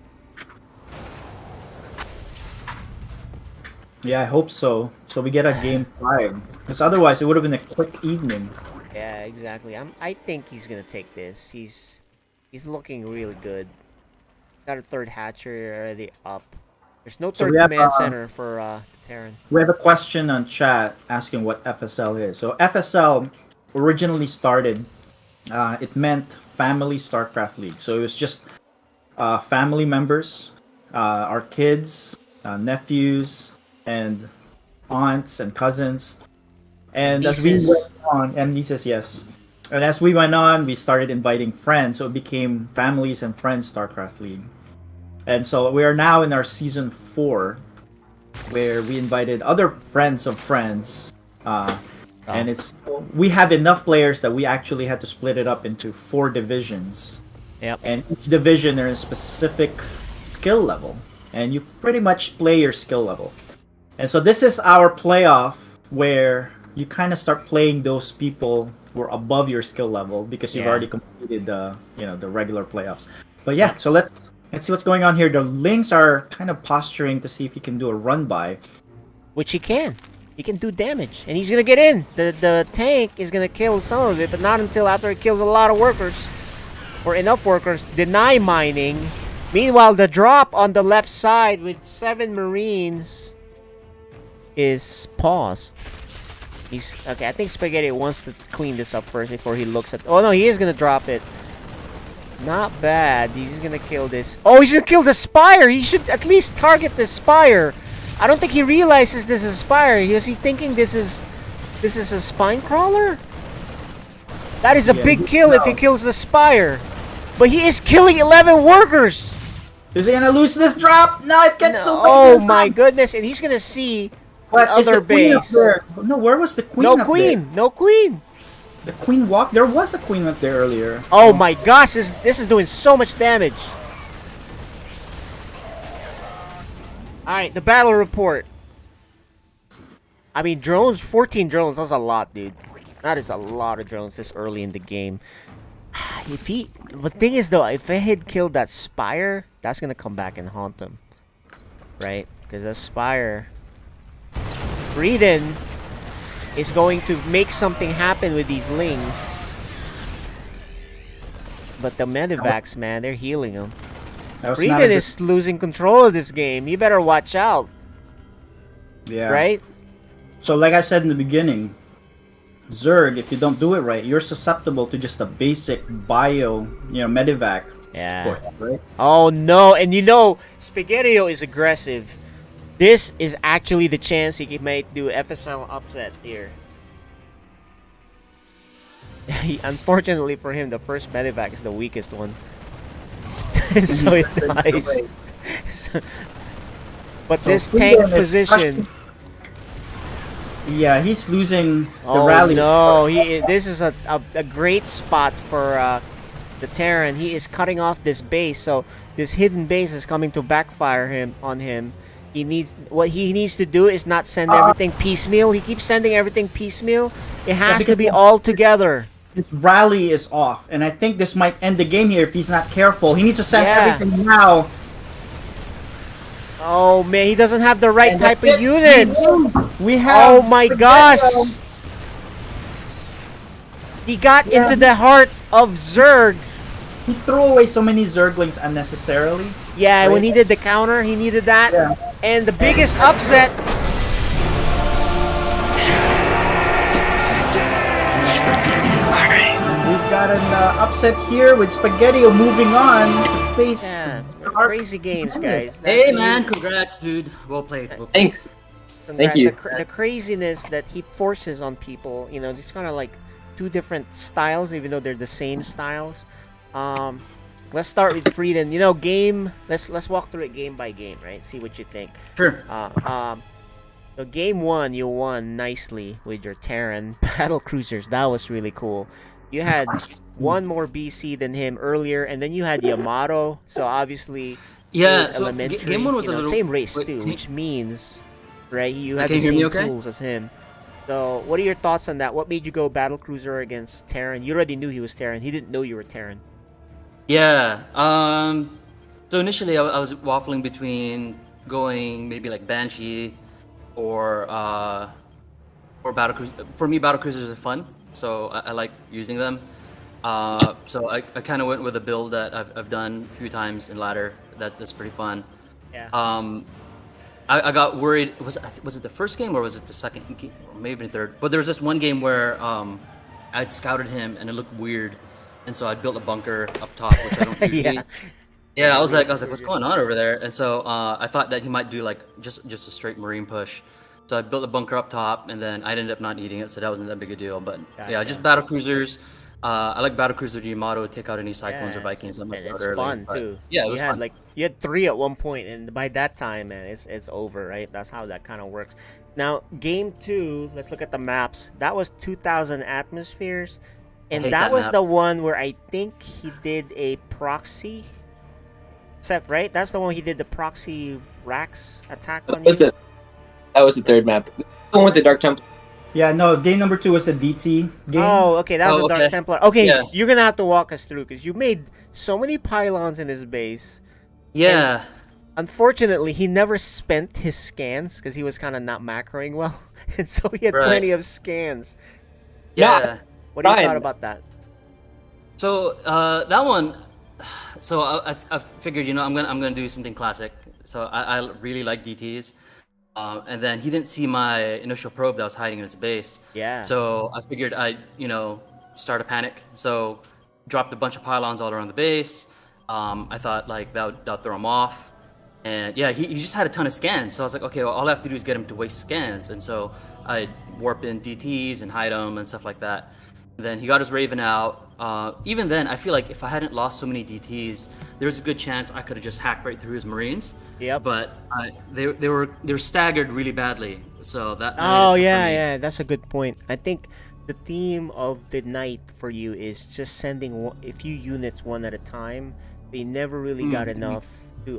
Yeah, I hope so. So we get a game 5. Because otherwise it would have been a quick evening. Yeah, exactly. I think he's gonna take this. He's looking really good. Got a third hatchery already up. There's no third command center for Terran. We have a question on chat asking what FSL is. So FSL originally started, it meant Family StarCraft League. So it was just family members, our kids, nephews, and aunts and cousins. And as we went on, and nieces, yes. And as we went on, we started inviting friends. So it became Families and Friends StarCraft League. And so we are now in our season 4, where we invited other friends of friends. And we have enough players that we actually had to split it up into 4 divisions. Yep. And each division there is a specific skill level, and you pretty much play your skill level. And so this is our playoff where you kind of start playing those people who are above your skill level because you've already completed the the regular playoffs. But yeah, so let's see what's going on here. The Lynx are kind of posturing to see if he can do a run by, which he can. He can do damage, and he's gonna get in. The tank is gonna kill some of it, but not until after it kills a lot of workers, or enough workers. Deny mining, Meanwhile, the drop on the left side with 7 Marines is paused. He's okay. I think Spaghetti wants to clean this up first before he looks at. Oh no, he is gonna drop it. Not bad. He's gonna kill this. Oh, he's gonna kill the Spire. He should at least target the Spire. I don't think he realizes this is Spire. Is he thinking this is a spine crawler? That is a big kill if he kills the Spire. But he is killing 11 workers. Is he gonna lose this drop? No, it gets so. Oh my goodness! And he's gonna see What is other the queen up base. there? No, where was the queen? No up queen. there? No queen. The queen walked. There was a queen up there earlier. Oh my gosh! This is doing so much damage. All right, the battle report. I mean, drones. 14 drones. That's a lot, dude. That is a lot of drones this early in the game. The thing is though, if I had killed that Spire, that's gonna come back and haunt them, right? Because that Spire, Breeden is going to make something happen with these lings. But the Medivacs, man, they're healing them. Breeden is losing control of this game. You better watch out. Yeah. Right? So like I said in the beginning, Zerg, if you don't do it right, you're susceptible to just a basic bio, Medivac. Yeah. Right? Oh no, and Spaghettio is aggressive. This is actually the chance he might do FSL upset here. Unfortunately for him, the first Medivac is the weakest one. So it dies. But this tank position... Yeah, he's losing the oh, rally. No, this is a great spot for the Terran. He is cutting off this base, so this hidden base is coming to backfire on him. What he needs to do is not send everything piecemeal. He keeps sending everything piecemeal. It has to be all together. His rally is off, and I think this might end the game here if he's not careful. He needs to send everything now. Oh man, he doesn't have the right type of units. We have. Oh my gosh! He got into the heart of Zerg. He threw away so many Zerglings unnecessarily. Yeah, right? When he did the counter, he needed that. Yeah. And the biggest upset. We've got an upset here with Spaghettio moving on to face. Yeah, crazy games, guys. Hey man, congrats, dude. Well played. Thanks. Congrats. Thank you. The craziness that he forces on people, just kind of like two different styles, even though they're the same styles. Let's start with Breeden. Game. Let's walk through it game by game, right? See what you think. Sure. So game 1, you won nicely with your Terran battle cruisers. That was really cool. You had one more BC than him earlier, and then you had Yamato. So obviously, yeah. it was elementary. Game 1 was a little same race wait, too, which means, right? You had can the you hear same me okay? tools as him. So, what are your thoughts on that? What made you go battle cruiser against Terran? You already knew he was Terran. He didn't know you were Terran. Yeah. So initially, I was waffling between going maybe like Banshee or battle cruiser. For me, battle cruisers are fun, so I like using them. So I kind of went with a build that I've done a few times in ladder. That's pretty fun. Yeah. I got worried. Was it the first game or was it the second game? Or maybe the third. But there was this one game where I'd scouted him and it looked weird, and so I built a bunker up top, which I don't usually. Yeah. Yeah, I was like, what's going on over there? And so I thought that he might do like just a straight marine push. So I built a bunker up top, and then I ended up not eating it, so that wasn't that big a deal. But yeah, just battle cruisers. I like battle cruiser Yamato to take out any cyclones or Vikings. It's fun too. Yeah, it was fun. You had 3 at one point, and by that time, man, it's over, right? That's how that kind of works. Now, game 2, let's look at the maps. That was 2,000 atmospheres, and that was the one where I think he did a proxy. Except, right? That's the one he did the proxy racks attack on you. That was the third map. The one with the Dark Temple. Yeah, no, game number 2 was the DT game. Oh, okay, that was the Dark Templar. Okay, yeah. You're gonna have to walk us through because you made so many pylons in his base. Yeah. Unfortunately, he never spent his scans because he was kind of not macroing well, and so he had plenty of scans. Yeah. What do you thought about that? So that one, So I figured, I'm gonna do something classic. So I really like DTs, and then he didn't see my initial probe that was hiding in its base. Yeah. So I figured I'd start a panic. So dropped a bunch of pylons all around the base. I thought like that'd throw him off, and yeah, he just had a ton of scans. So I was like, okay, well, all I have to do is get him to waste scans, and so I warp in DTs and hide him and stuff like that. Then he got his Raven out. Even then, I feel like if I hadn't lost so many DTs, there's a good chance I could have just hacked right through his Marines. Yep. But they were staggered really badly, so that. Oh made it tough for yeah, me. yeah, that's a good point. I think the theme of the night for you is just sending a few units one at a time. They never really got enough to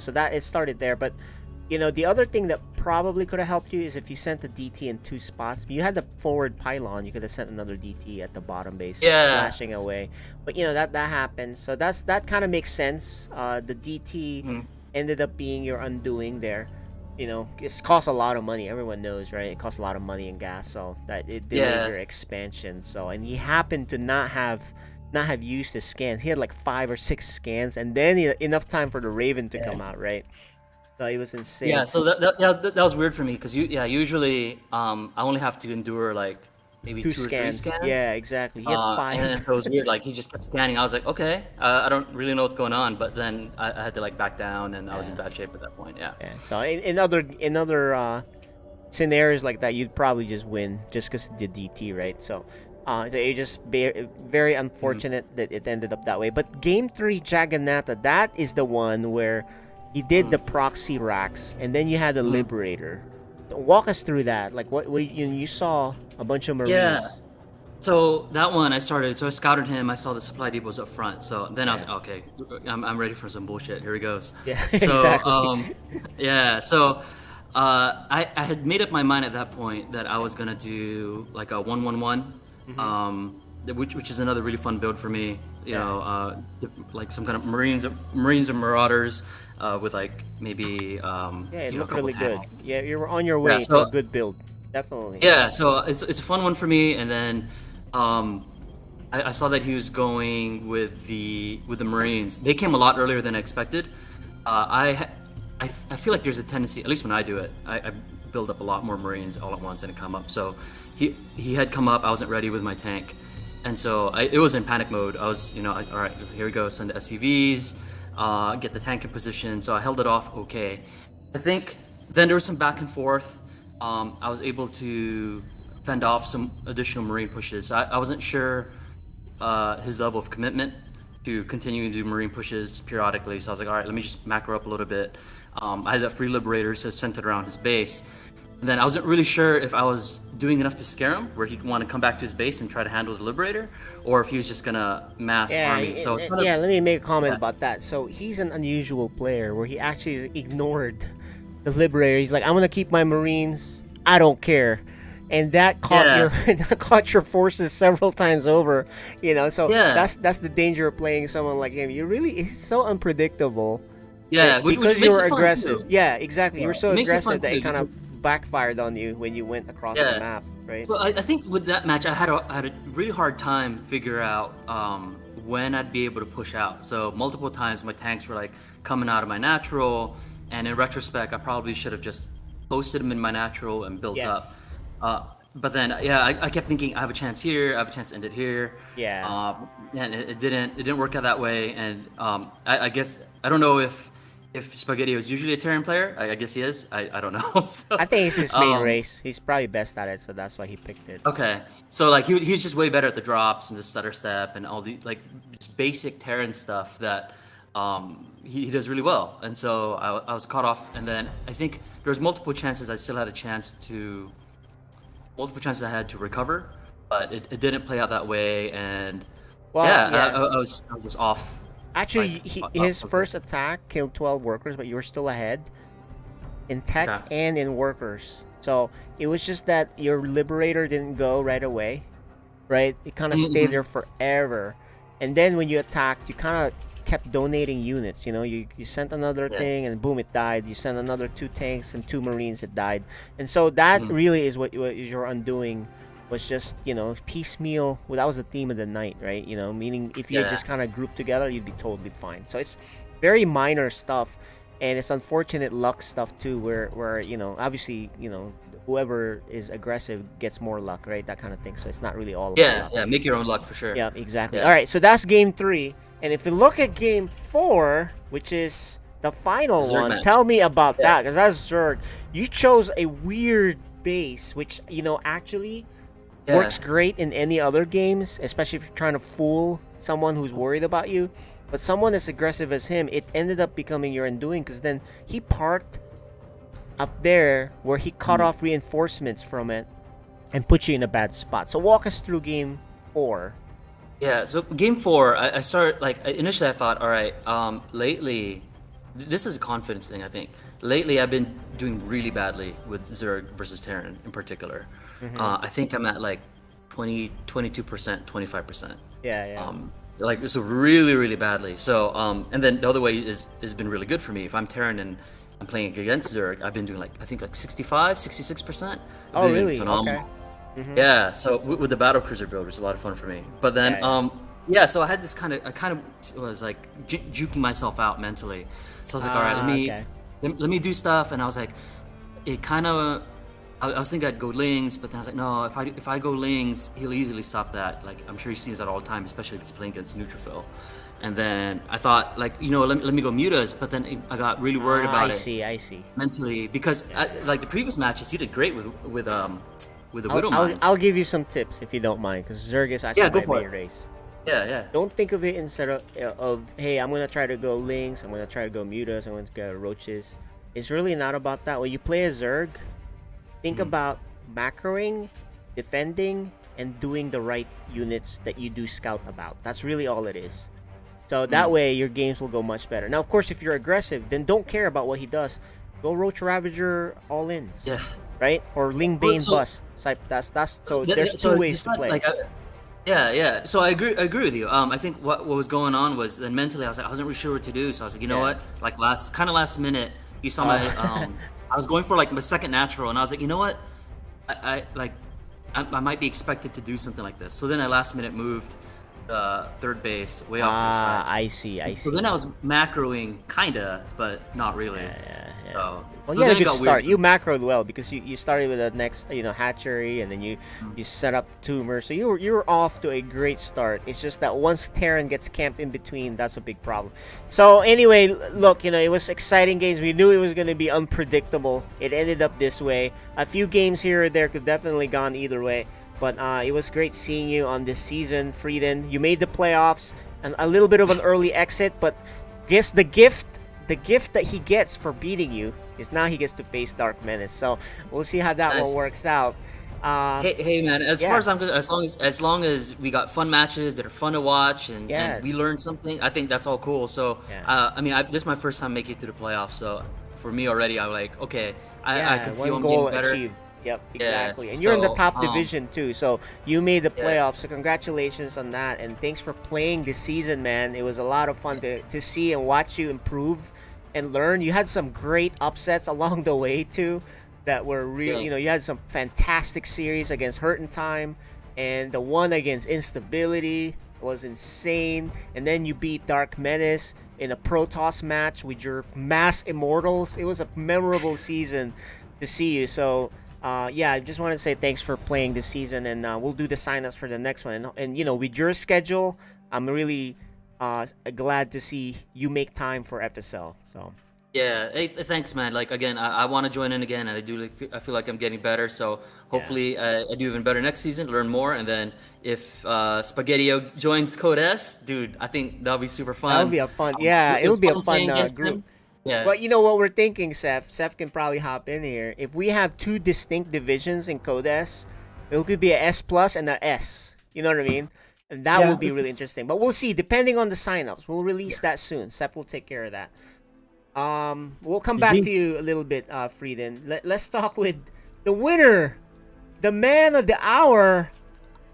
so that it started there. But the other thing that probably could have helped you is if you sent the DT in two spots. You had the forward pylon, you could have sent another DT at the bottom base, Yeah. slashing away. But that happened, so that kind of makes sense. The DT ended up being your undoing there. It's cost a lot of money. Everyone knows, right? It costs a lot of money and gas, so that it delayed Yeah. your expansion. So, and he happened to not have used his scans. He had like 5 or 6 scans, and then he had enough time for the Raven to come out, right? So it was insane. Yeah, so that was weird for me because usually I only have to endure like maybe 2 2 or 3 scans. scans. Yeah, exactly. He had 5. And so it was weird. Like he just kept scanning. I was like, okay, I don't really know what's going on. But then I had to like back down, and I was in bad shape at that point. Yeah. Yeah. So in other scenarios like that, you'd probably just win just because the DT, right? So it just very unfortunate that it ended up that way. But game 3 Jagannatha, that is the one where he did the proxy racks, and then you had the Liberator. Walk us through that. Like what you saw a bunch of Marines. Yeah. So that one I scouted him. I saw the supply depots up front. So then I was like, okay, I'm ready for some bullshit. Here he goes. Yeah, So exactly. yeah. So I had made up my mind at that point that I was gonna do like a 1-1-1, which is another really fun build for me. Like some kind of Marines and Marauders with like maybe It a looked couple really good. tanks. Yeah, you were on your way to so- a good build. Definitely. Yeah, so it's a fun one for me. And then I saw that he was going with the Marines. They came a lot earlier than I expected. I feel like there's a tendency, at least when I do it, I build up a lot more Marines all at once and come up. So he had come up. I wasn't ready with my tank, and so it was in panic mode. I was all right, here we go. Send the SCVs, get the tank in position. So I held it off okay. I think then there was some back and forth. I was able to fend off some additional Marine pushes. I wasn't sure his level of commitment to continuing to do Marine pushes periodically, so I was like, all right, let me just macro up a little bit. I had that free Liberator, so centered around his base. And then I wasn't really sure if I was doing enough to scare him, where he'd want to come back to his base and try to handle the Liberator, or if he was just gonna mass army. So it's kind of, let me make a comment about that. So he's an unusual player where he actually ignored the Liberator. He's like, I'm gonna keep my Marines. I don't care. And that caught that caught your forces several times over. So that's the danger of playing someone like him. He's so unpredictable. yeah, Because you makes were it fun, aggressive. too. Yeah, exactly. You were so It makes it fun, aggressive that it too, kind of backfired on you when you went across the map, right? So I think with that match, I had a really hard time figure out when I'd be able to push out. So multiple times my tanks were like coming out of my natural, and in retrospect, I probably should have just posted them in my natural and built Yes. up. But then, I kept thinking I have a chance here, I have a chance to end it here. Yeah. And it didn't work out that way. And I guess I don't know if Spaghetti was usually a Terran player. I guess he is. I don't know. So, I think it's his main race. He's probably best at it, so that's why he picked it. Okay, so like he was just way better at the drops and the stutter step and all the like just basic Terran stuff that he does really well. And so I was caught off, and then I think there was multiple chances I had to recover, but it didn't play out that way. And I was off. Actually, like, his okay. first attack killed 12 workers, but you were still ahead in tech and in workers. So it was just that your Liberator didn't go right away, right? It kind of stayed there forever. And then when you attacked, you kind of kept donating units. You sent another thing, and boom, it died. You sent another 2 tanks and 2 Marines, it died. And so that really is what is your undoing was just, piecemeal. Well, that was the theme of the night, right? Meaning if you had Yeah. just kind of grouped together, you'd be totally fine. So it's very minor stuff, and it's unfortunate luck stuff too, where obviously, whoever is aggressive gets more luck, right? That kind of thing. So it's not really all about Yeah, luck. yeah. Make your own luck for sure. Yeah, exactly. Yeah. All right, so that's game 3. And if you look at game 4, which is the final Zerg one, match. tell me about Yeah. that, because that's Zerg. You chose a weird base, which, actually Yeah. works great in any other games, especially if you're trying to fool someone who's worried about you. But someone as aggressive as him, it ended up becoming your undoing, because then he parked up there where he cut off reinforcements from it and put you in a bad spot. So walk us through game 4. Yeah, so game 4, I started, initially I thought, all right, lately, this is a confidence thing, I think. Lately, I've been doing really badly with Zerg versus Terran in particular. I think I'm at 20, 22%, 25%. Yeah. So really, really badly. So, and then the other way has been really good for me. If I'm Terran and I'm playing against Zerg, I've been doing 65, 66%. Oh, Doing really? phenomenal. Okay. Yeah, so with the battle cruiser build, it's a lot of fun for me. But then, Yeah, so I had this I kind of was juking myself out mentally. So I was like, all right, okay. let me do stuff. And I was like, it kind of, I was thinking I'd go Lings, but then I was like, no, if I go Lings, he'll easily stop that. I'm sure he sees that all the time, especially if he's playing against neutrophil. And then I thought, let me go Mutas, but then I got really worried about it. I see. Mentally, because the previous matches, he did great with the Widow Mines. I'll give you some tips if you don't mind, because Zerg is actually go my for main it. race. Yeah. Don't think of it instead of hey, I'm gonna try to go Lynx, I'm gonna try to go Mutas, I'm gonna go Roaches. It's really not about that. When you play a Zerg, think about macroing, defending, and doing the right units that you do scout about. That's really all it is. So that way your games will go much better. Now, of course, if you're aggressive, then don't care about what he does. Go Roach Ravager all ins. Yeah. Right? Or Ling Bane so- bust. That's so there's two ways to play. Yeah. So I agree with you. I think what was going on was then mentally I wasn't really sure what to do. So I was like, you know what? Last minute, you saw my I was going for my second natural, and I was like, you know what? I might be expected to do something like this. So then I last minute moved third base way off to the side. I see. So then I was macroing kinda, but not really. Yeah. So, Well, so you had then a it good got start. weird. You macroed well because you started with the next hatchery, and then you set up tumor. So you were off to a great start. It's just that once Terran gets camped in between, that's a big problem. So anyway, look, it was exciting games. We knew it was going to be unpredictable. It ended up this way. A few games here or there could definitely gone either way. But it was great seeing you on this season, Frieden. You made the playoffs, and a little bit of an early exit, but guess the gift that he gets for beating you is now he gets to face Dark Menace. So we'll see how that one works out. Hey man, as far as I'm concerned, as long as we got fun matches that are fun to watch and we learn something, I think that's all cool. So this is my first time making it to the playoffs. So for me already, I'm like, okay, I can feel I'm getting better. Achieved. Yep, exactly. Yeah, and you're in the so, top division too, so you made the playoffs. So congratulations on that, and thanks for playing this season, man. It was a lot of fun to see and watch you improve and learn. You had some great upsets along the way too, that were really, you had some fantastic series against Hurt in Time, and the one against Instability was insane. And then you beat Dark Menace in a Protoss match with your Mass Immortals. It was a memorable season to see you. So I just want to say thanks for playing this season, and we'll do the signups for the next one. And with your schedule, I'm really glad to see you make time for FSL. So yeah, hey, thanks, man. Again, I want to join in again, and I feel like I'm getting better. So hopefully, I do even better next season, learn more, and then if Spaghettio joins Code S, dude, I think that'll be super fun. That'll be a fun, it'll be a fun group. Them. Yeah. But you know what we're thinking, Seth? Seth can probably hop in here. If we have two distinct divisions in Code S, it could be a S plus and a S. You know what I mean? And that will be really interesting. But we'll see, depending on the signups. We'll release that soon. Seth will take care of that. We'll come back to you a little bit, Frieden. Let's talk with the winner, the man of the hour.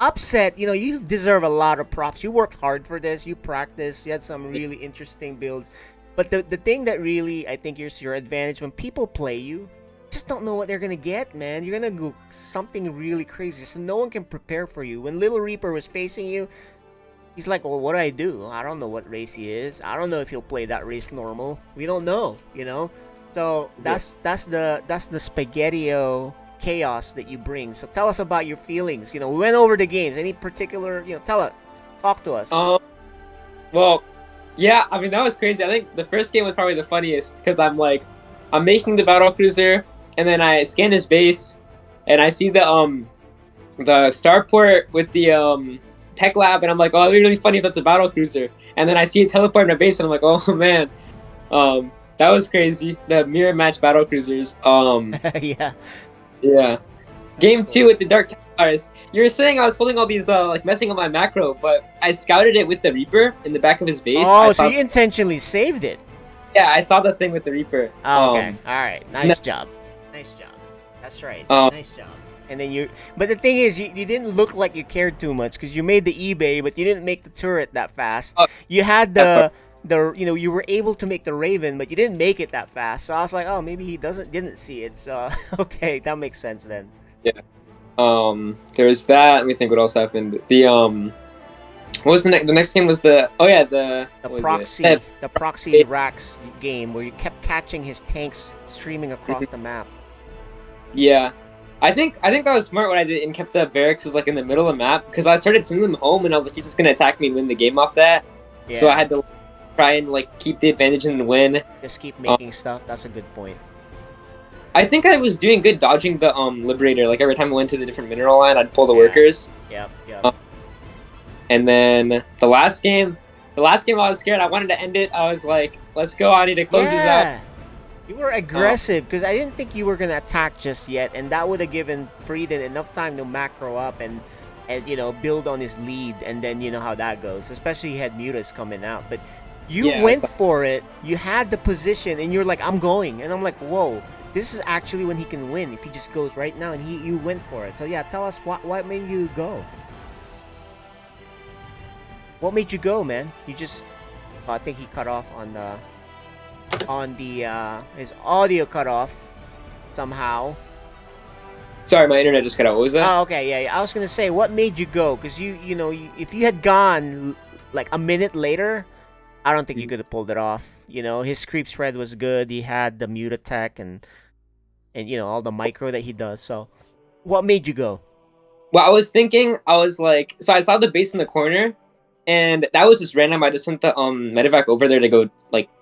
Upset. You deserve a lot of props. You worked hard for this. You practiced. You had some really interesting builds. But the thing that really, I think, is your advantage when people play you, just don't know what they're gonna get, man. You're gonna go something really crazy, so no one can prepare for you. When Little Reaper was facing you, he's like, well, what do? I don't know what race he is. I don't know if he'll play that race normal. We don't know, you know? So that's the Spaghetti-O chaos that you bring. So tell us about your feelings. You know, we went over the games. Any particular, talk to us. Well, yeah, I mean, that was crazy. I think the first game was probably the funniest because I'm making the battle cruiser, and then I scan his base, and I see the starport with the tech lab, and I'm like, oh, it'd be really funny if that's a battle cruiser. And then I see it teleport in my base, and I'm like, oh man, that was crazy. The mirror match battle cruisers. Yeah. Yeah. Game 2 with the Dark Templars. You were saying I was pulling all these messing up my macro, but I scouted it with the Reaper in the back of his base. Oh, so you intentionally saved it. Yeah, I saw the thing with the Reaper. Oh, okay. All right. Nice job. Nice job. That's right. Nice job. And then but the thing is, you didn't look like you cared too much because you made the eBay, but you didn't make the turret that fast. You had you were able to make the Raven, but you didn't make it that fast. So I was like, oh, maybe he didn't see it. So okay, that makes sense then. Yeah. There's that. Let me think what else happened. What was the next? The next game was the proxy racks game where you kept catching his tanks streaming across the map. Yeah, I think that was smart what I did and kept the barracks in the middle of the map because I started sending them home and I was like, he's just gonna attack me and win the game off that. Yeah. So I had to try and keep the advantage and win. Just keep making stuff. That's a good point. I think I was doing good dodging the Liberator. Every time I went to the different mineral line, I'd pull the workers. Yep. And then the last game I was scared. I wanted to end it. I was like, let's go. I need to close this out. You were aggressive because I didn't think you were going to attack just yet. And that would have given Frieden enough time to macro up and build on his lead. And then you know how that goes. Especially he had Mutas coming out. But you went for it. You had the position and you're like, I'm going. And I'm like, whoa. This is actually when he can win if he just goes right now. And you went for it. So yeah, tell us what made you go. What made you go, man? You just... I think he cut off on his audio cut off somehow. Sorry, my internet just cut out. What was that? Oh, okay, yeah. I was gonna say, what made you go? Because if you had gone a minute later, I don't think you could have pulled it off. His creep spread was good. He had the mute attack and all the micro that he does. So, what made you go? Well, I was thinking, so I saw the base in the corner. And that was just random. I just sent the medevac over there to go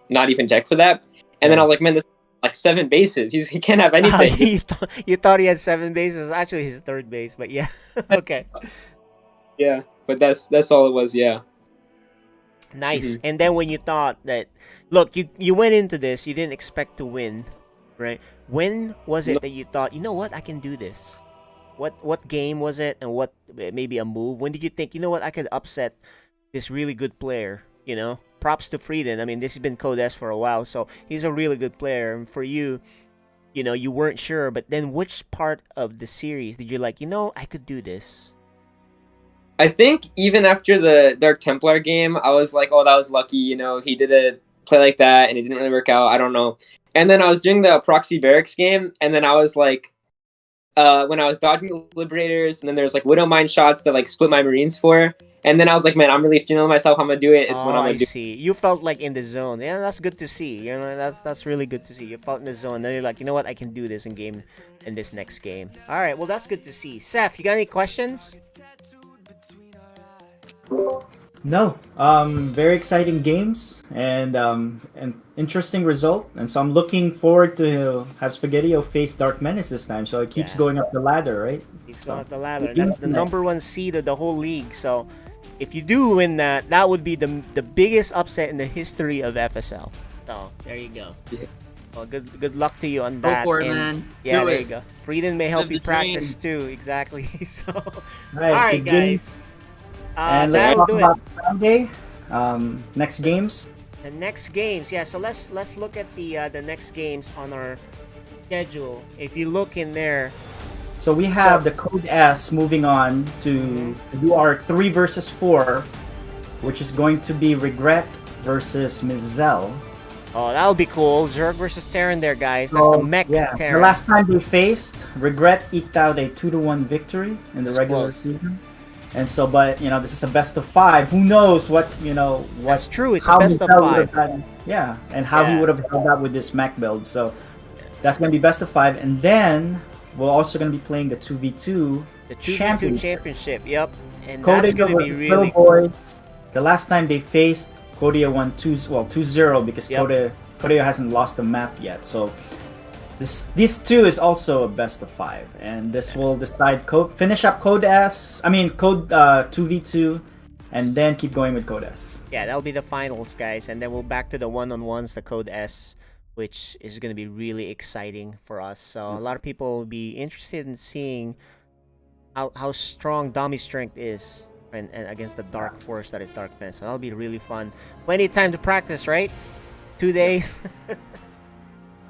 not even check for that. And then I was like, man, this is 7 bases. He can't have anything. You thought he had 7 bases. Actually, his 3rd base. But yeah, okay. Yeah, but that's all it was. Yeah. Nice. And then when you thought that, look, you went into this, you didn't expect to win, right? When was it that you thought, you know what, I can do this? What game was it, and what maybe a move? When did you think, you know what, I could upset this really good player? Props to Frieden. I mean, this has been Code S for a while, so he's a really good player. And for you, you weren't sure, but then which part of the series did you I could do this? I think even after the Dark Templar game, I was like, oh, that was lucky. He did a play like that, and it didn't really work out. I don't know. And then I was doing the Proxy Barracks game, and then I was like, when I was dodging the Liberators, and then there's Widow Mine shots that split my Marines for. And then I was like, man, I'm really feeling myself. I'm gonna do it. It's what I'm gonna do. I see. You felt in the zone. Yeah, that's good to see. That's really good to see. You felt in the zone. Then you're like, you know what? I can do this in this next game. All right. Well, that's good to see. Seth, you got any questions? No. Very exciting games and an interesting result. And so I'm looking forward to have Spaghetti-O face Dark Menace this time. So it keeps going up the ladder, right? Keeps going up the ladder. That's the #1 seed of the whole league. So if you do win that would be the biggest upset in the history of FSL. So there you go. Yeah. Well, good luck to you on that. Go for it, man. Yeah, do there it. you go. Frieden may help Live you the practice dream. too. Exactly. So, all Right, right, good guys. And That'll let's do talk it. about Friday. Next games. The next games, yeah. So let's look at the next games on our schedule. If you look in there, So we have the Code S moving on to do our 3 versus 4, which is going to be Regret versus Mizzell. Oh, that'll be cool. Zerg versus Terran there, guys. That's the mech yeah. Terran. The last time they faced, Regret eked out a 2-1 victory in the That's regular close. season. And so, but this is a best of 5. Who knows what That's true. It's a how best of Mikel would 5. have done- yeah, and how he Yeah. would have held up with this mech build. So that's gonna be best of 5, and then we're also gonna be playing the 2v2 The 2v2 championship. Yep. And that's Kodia going to be versus really Little Boys. The last time they faced, Kodia won 2-0 because Yep. Kodia hasn't lost the map yet. So this 2 is also a best of 5, and this will decide finish up Code 2v2, and then keep going with Code S. Yeah, that'll be the finals, guys, and then we'll back to the one-on-ones, the Code S, which is going to be really exciting for us. So a lot of people will be interested in seeing how strong Domi's strength is and against the Dark Force that is Dark Fence. So that'll be really fun. Plenty of time to practice, right? 2 days.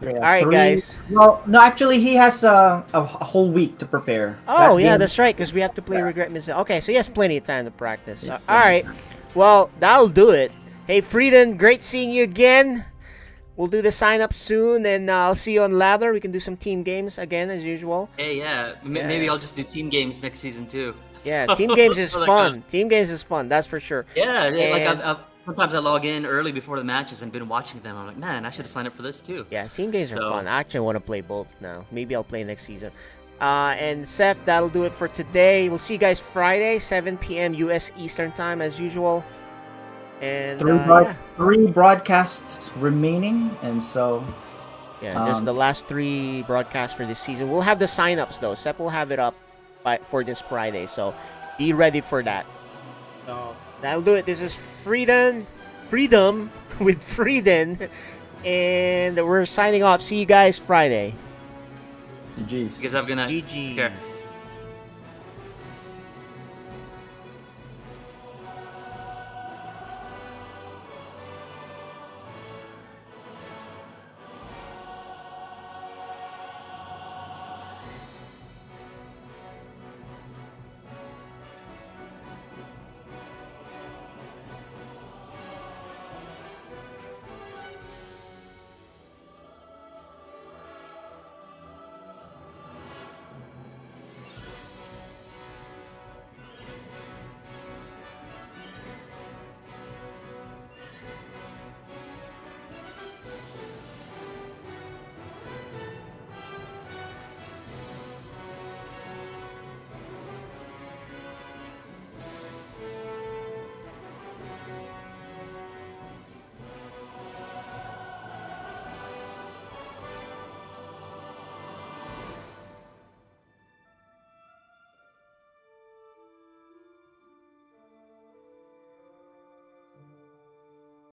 Yeah, All right, 3 guys. Well, no, actually, he has a whole week to prepare. Oh, That yeah, game- that's right, because we have to play Regret Missile. Okay, so he has plenty of time to practice. Yes, All right. Well, that'll do it. Hey, Frieden, great seeing you again. We'll do the sign up soon, and I'll see you on Lather. We can do some team games again, as usual. Hey, yeah. Maybe I'll just do team games next season too. Yeah, So- team games is so like, fun. Team games is fun, that's for sure. yeah, like And- sometimes I log in early before the matches and been watching them. I'm like, man, I should have signed up for this too. Yeah, team games are So- fun. I actually want to play both now. Maybe I'll play next season. And Seth, that'll do it for today. We'll see you guys Friday, 7 p.m. U.S. Eastern Time, as usual. And three broadcasts remaining, and so this is the last 3 broadcasts for this season. We'll have the sign-ups, though. Seth will have it up for this Friday, so be ready for that. So that'll do it. This is Freedom with Frieden, and we're signing off. See you guys Friday. GG's. You guys have a good night. GG's. Take care.